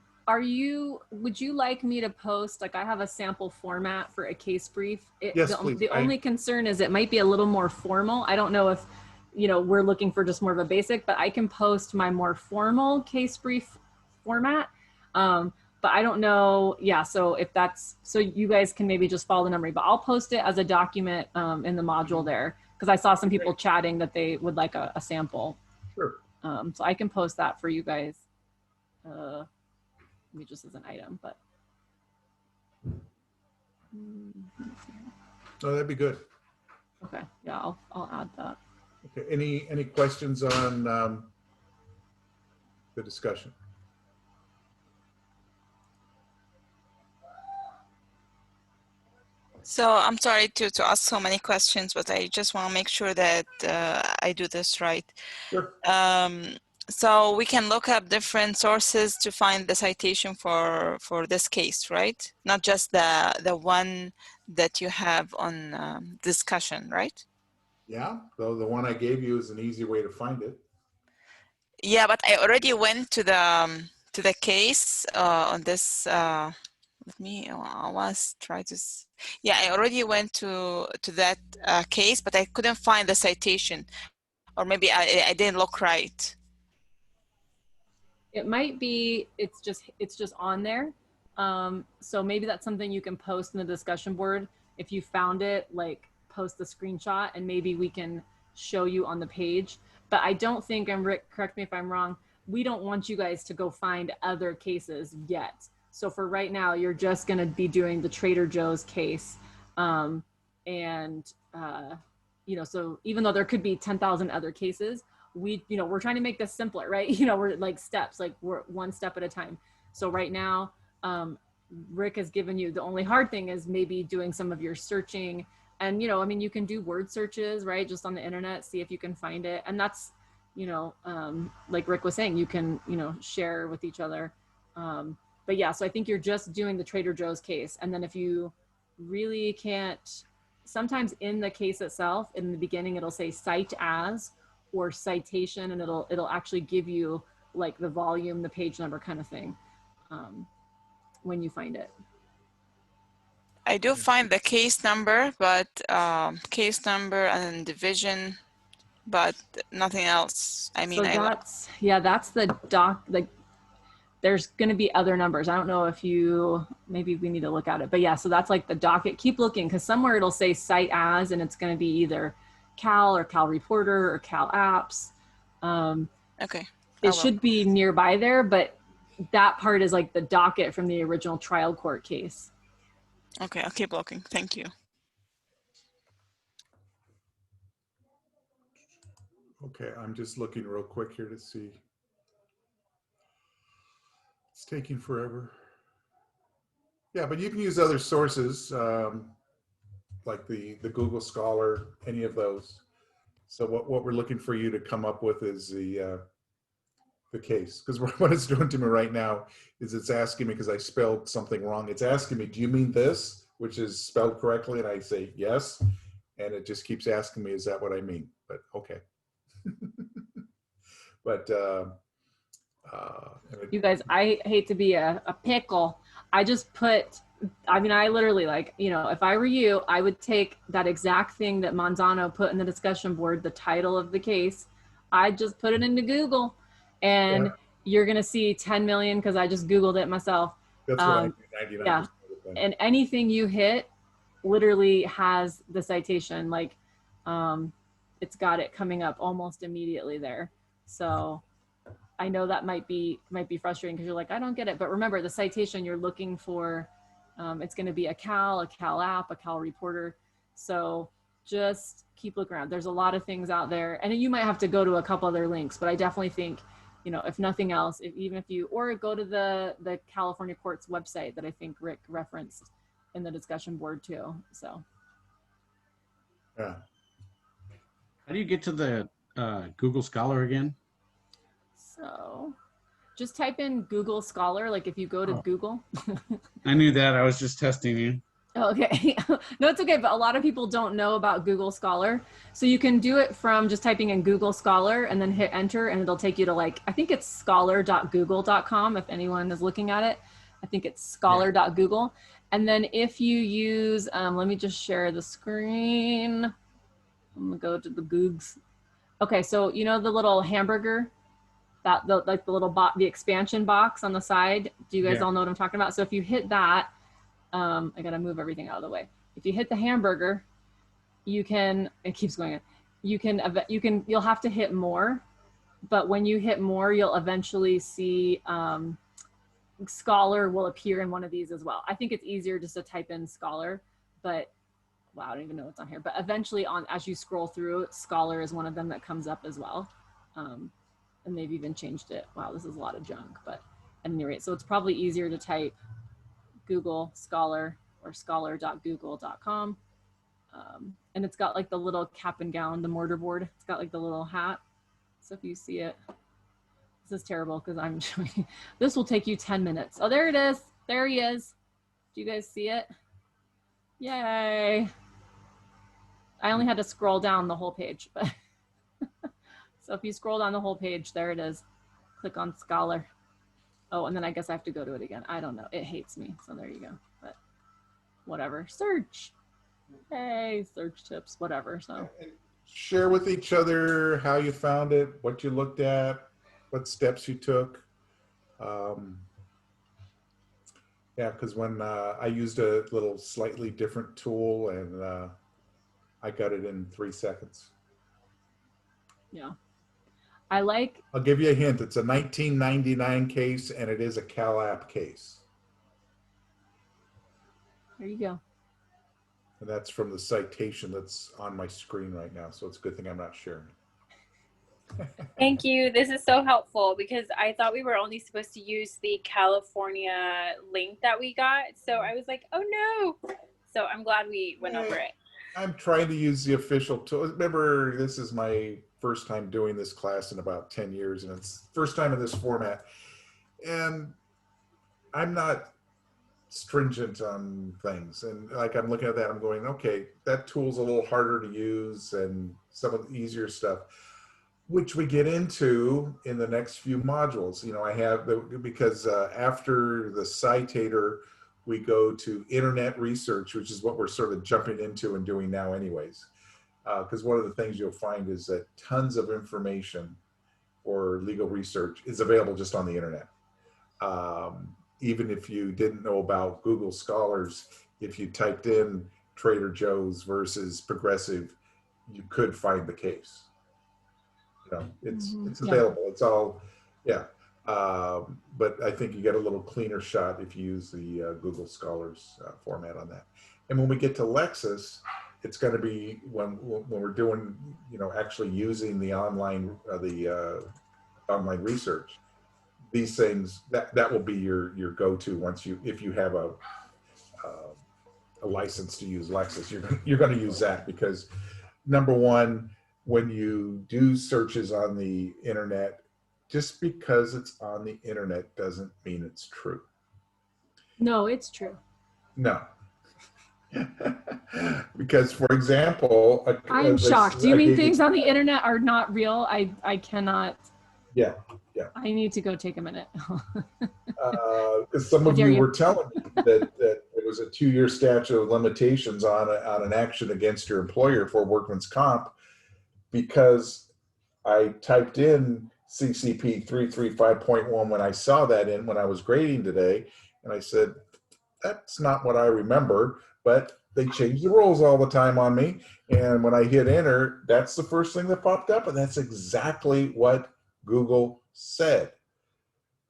[SPEAKER 4] Would you like me to post, I have a sample format for a case brief.
[SPEAKER 1] Yes, please.
[SPEAKER 4] The only concern is it might be a little more formal. I don't know if, we're looking for just more of a basic, but I can post my more formal case brief format. But I don't know. Yeah. So so you guys can maybe just follow the numbering, but I'll post it as a document in the module there, because I saw some people chatting that they would like a sample.
[SPEAKER 1] Sure.
[SPEAKER 4] So I can post that for you guys. Maybe just as an item, but
[SPEAKER 1] No, that'd be good.
[SPEAKER 4] Okay, yeah, I'll add that.
[SPEAKER 1] Okay. Any questions on the discussion?
[SPEAKER 2] So I'm sorry to ask so many questions, but I just want to make sure that I do this right.
[SPEAKER 1] Sure.
[SPEAKER 2] So we can look up different sources to find the citation for this case, right? Not just the one that you have on discussion, right?
[SPEAKER 1] Yeah. So the one I gave you is an easy way to find it.
[SPEAKER 2] Yeah, but I already went to the case on this. Let me. I was try to. Yeah, I already went to that case, but I couldn't find the citation, or maybe I didn't look right.
[SPEAKER 4] It might be it's just on there. So maybe that's something you can post in the discussion board. If you found it, like post the screenshot and maybe we can show you on the page. But I don't think, and Rick, correct me if I'm wrong, we don't want you guys to go find other cases yet. So for right now, you're just going to be doing the Trader Joe's case. You know, so even though there could be 10,000 other cases, we're trying to make this simpler, right? We're like steps, like we're one step at a time. So right now, Rick has given you, the only hard thing is maybe doing some of your searching. And, I mean, you can do word searches, right? Just on the internet, see if you can find it. And that's, like Rick was saying, you can, share with each other. But yeah, so I think you're just doing the Trader Joe's case. And then if you really can't, sometimes in the case itself, in the beginning, it'll say cite as or citation, and it'll actually give you like the volume, the page number kind of thing when you find it.
[SPEAKER 2] I do find the case number, but case number and division, but nothing else. I mean,
[SPEAKER 4] so that's the doc. Like, there's going to be other numbers. I don't know if maybe we need to look at it, but yeah. So that's like the docket. Keep looking, because somewhere it'll say cite as, and it's going to be either Cal or Cal Reporter or Cal Apps.
[SPEAKER 2] Okay.
[SPEAKER 4] It should be nearby there, but that part is like the docket from the original trial court case.
[SPEAKER 2] Okay, I'll keep looking. Thank you.
[SPEAKER 1] Okay, I'm just looking real quick here to see. It's taking forever. Yeah, but you can use other sources like the Google Scholar, any of those. So what we're looking for you to come up with is the case, because what it's doing to me right now is it's asking me, because I spelled something wrong. It's asking me, do you mean this, which is spelled correctly? And I say yes, and it just keeps asking me, is that what I mean? But okay. But
[SPEAKER 4] you guys, I hate to be a pickle. I just put, I literally, like, if I were you, I would take that exact thing that Manzano put in the discussion board, the title of the case. I'd just put it into Google, and you're going to see 10 million, because I just Googled it myself.
[SPEAKER 1] That's what I do 99%
[SPEAKER 4] yeah.
[SPEAKER 1] of the time.
[SPEAKER 4] And anything you hit literally has the citation. Like, it's got it coming up almost immediately there. So I know that might be frustrating, because you're like, I don't get it. But remember, the citation you're looking for, it's going to be a Cal App, a Cal Reporter. So just keep looking around. There's a lot of things out there, and you might have to go to a couple other links, but I definitely think, if nothing else, or go to the California Courts website that I think Rick referenced in the discussion board too. So.
[SPEAKER 1] Yeah.
[SPEAKER 7] How do you get to the Google Scholar again?
[SPEAKER 4] So just type in Google Scholar, like if you go to Google.
[SPEAKER 7] I knew that. I was just testing you.
[SPEAKER 4] Okay. No, it's okay. But a lot of people don't know about Google Scholar. So you can do it from just typing in Google Scholar and then hit enter, and it'll take you to, like, I think it's scholar.google.com if anyone is looking at it. I think it's scholar.google. And then if you use, let me just share the screen. I'm gonna go to the Googs. Okay, so the little hamburger, like the little the expansion box on the side. Do you guys all know what I'm talking about? So if you hit that, I gotta move everything out of the way. If you hit the hamburger, you can, it keeps going in. You'll have to hit more, but when you hit more, you'll eventually see Scholar will appear in one of these as well. I think it's easier just to type in Scholar, but wow, I don't even know what's on here, but eventually as you scroll through, Scholar is one of them that comes up as well. And they've even changed it. Wow, this is a lot of junk, but at any rate, so it's probably easier to type Google Scholar or scholar.google.com. And it's got like the little cap and gown, the mortarboard. It's got like the little hat. So if you see it, this is terrible because I'm showing, this will take you 10 minutes. Oh, there it is. There he is. Do you guys see it? Yay. I only had to scroll down the whole page, but so if you scroll down the whole page, there it is. Click on Scholar. Oh, and then I guess I have to go to it again. I don't know. It hates me. So there you go. But whatever. Search. Hey, search tips, whatever. So
[SPEAKER 1] share with each other how you found it, what you looked at, what steps you took. Yeah, because when I used a little slightly different tool and I got it in 3 seconds.
[SPEAKER 4] Yeah.
[SPEAKER 1] I'll give you a hint. It's a 1999 case and it is a CalApp case.
[SPEAKER 4] There you go.
[SPEAKER 1] And that's from the citation that's on my screen right now. So it's a good thing I'm not sharing.
[SPEAKER 10] Thank you. This is so helpful because I thought we were only supposed to use the California link that we got. So I was like, oh no. So I'm glad we went over it.
[SPEAKER 1] I'm trying to use the official tool. Remember, this is my first time doing this class in about 10 years, and it's first time in this format. And I'm not stringent on things. And like I'm looking at that, I'm going, okay, that tool's a little harder to use and some of the easier stuff, which we get into in the next few modules. You know, I have, because after the citator, we go to internet research, which is what we're sort of jumping into and doing now anyways. Because one of the things you'll find is that tons of information for legal research is available just on the internet. Even if you didn't know about Google Scholars, if you typed in Trader Joe's versus Progressive, you could find the case. You know, it's available. It's all, yeah. But I think you get a little cleaner shot if you use the Google Scholars format on that. And when we get to Lexis, it's going to be when we're doing, you know, actually using the online online research. These things that will be your go-to once if you have a license to use Lexis, you're going to use that because number one, when you do searches on the internet, just because it's on the internet doesn't mean it's true.
[SPEAKER 4] No, it's true.
[SPEAKER 1] No. Because, for example,
[SPEAKER 4] I'm shocked. Do you mean things on the internet are not real? I cannot.
[SPEAKER 1] Yeah.
[SPEAKER 4] I need to go take a minute.
[SPEAKER 1] Because some of you were telling me that there was a 2-year statute of limitations on an action against your employer for workman's comp because I typed in CCP 335.1 when I saw that when I was grading today, and I said, that's not what I remember, but they change the rules all the time on me. And when I hit enter, that's the first thing that popped up, and that's exactly what Google said.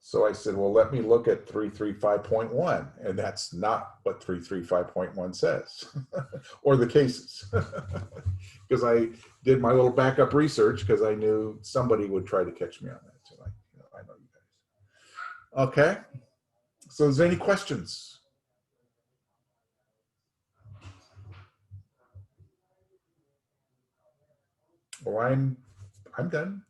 [SPEAKER 1] So I said, well, let me look at 335.1, and that's not what 335.1 says, or the cases. Because I did my little backup research because I knew somebody would try to catch me on that. So I know you guys. Okay. So is there any questions? Well, I'm done.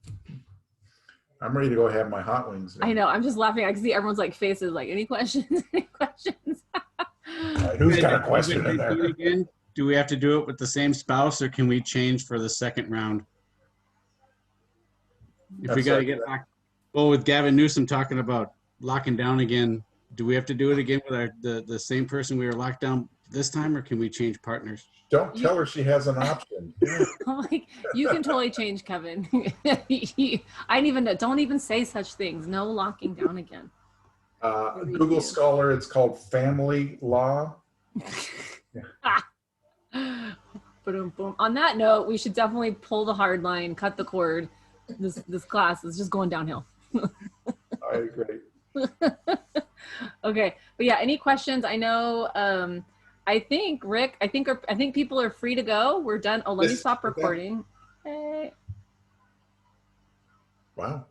[SPEAKER 1] I'm ready to go have my hot wings.
[SPEAKER 4] I know. I'm just laughing. I can see everyone's like faces. Like, any questions? Any questions?
[SPEAKER 1] Who's got a question in there?
[SPEAKER 7] Again? Do we have to do it with the same spouse, or can we change for the second round? If we got to get locked, well, with Gavin Newsom talking about locking down again, do we have to do it again with the same person we were locked down this time, or can we change partners?
[SPEAKER 1] Don't tell her she has an option.
[SPEAKER 4] Like, you can totally change, Kevin. Don't even say such things. No locking down again.
[SPEAKER 1] Google Scholar, it's called family law.
[SPEAKER 4] Boom. On that note, we should definitely pull the hard line, cut the cord. This class is just going downhill.
[SPEAKER 1] I agree.
[SPEAKER 4] Okay, but yeah, any questions? I know I think, Rick, I think people are free to go. We're done. Oh, let me
[SPEAKER 1] Yes,
[SPEAKER 4] stop
[SPEAKER 1] okay.
[SPEAKER 4] recording. Hey.
[SPEAKER 1] Wow.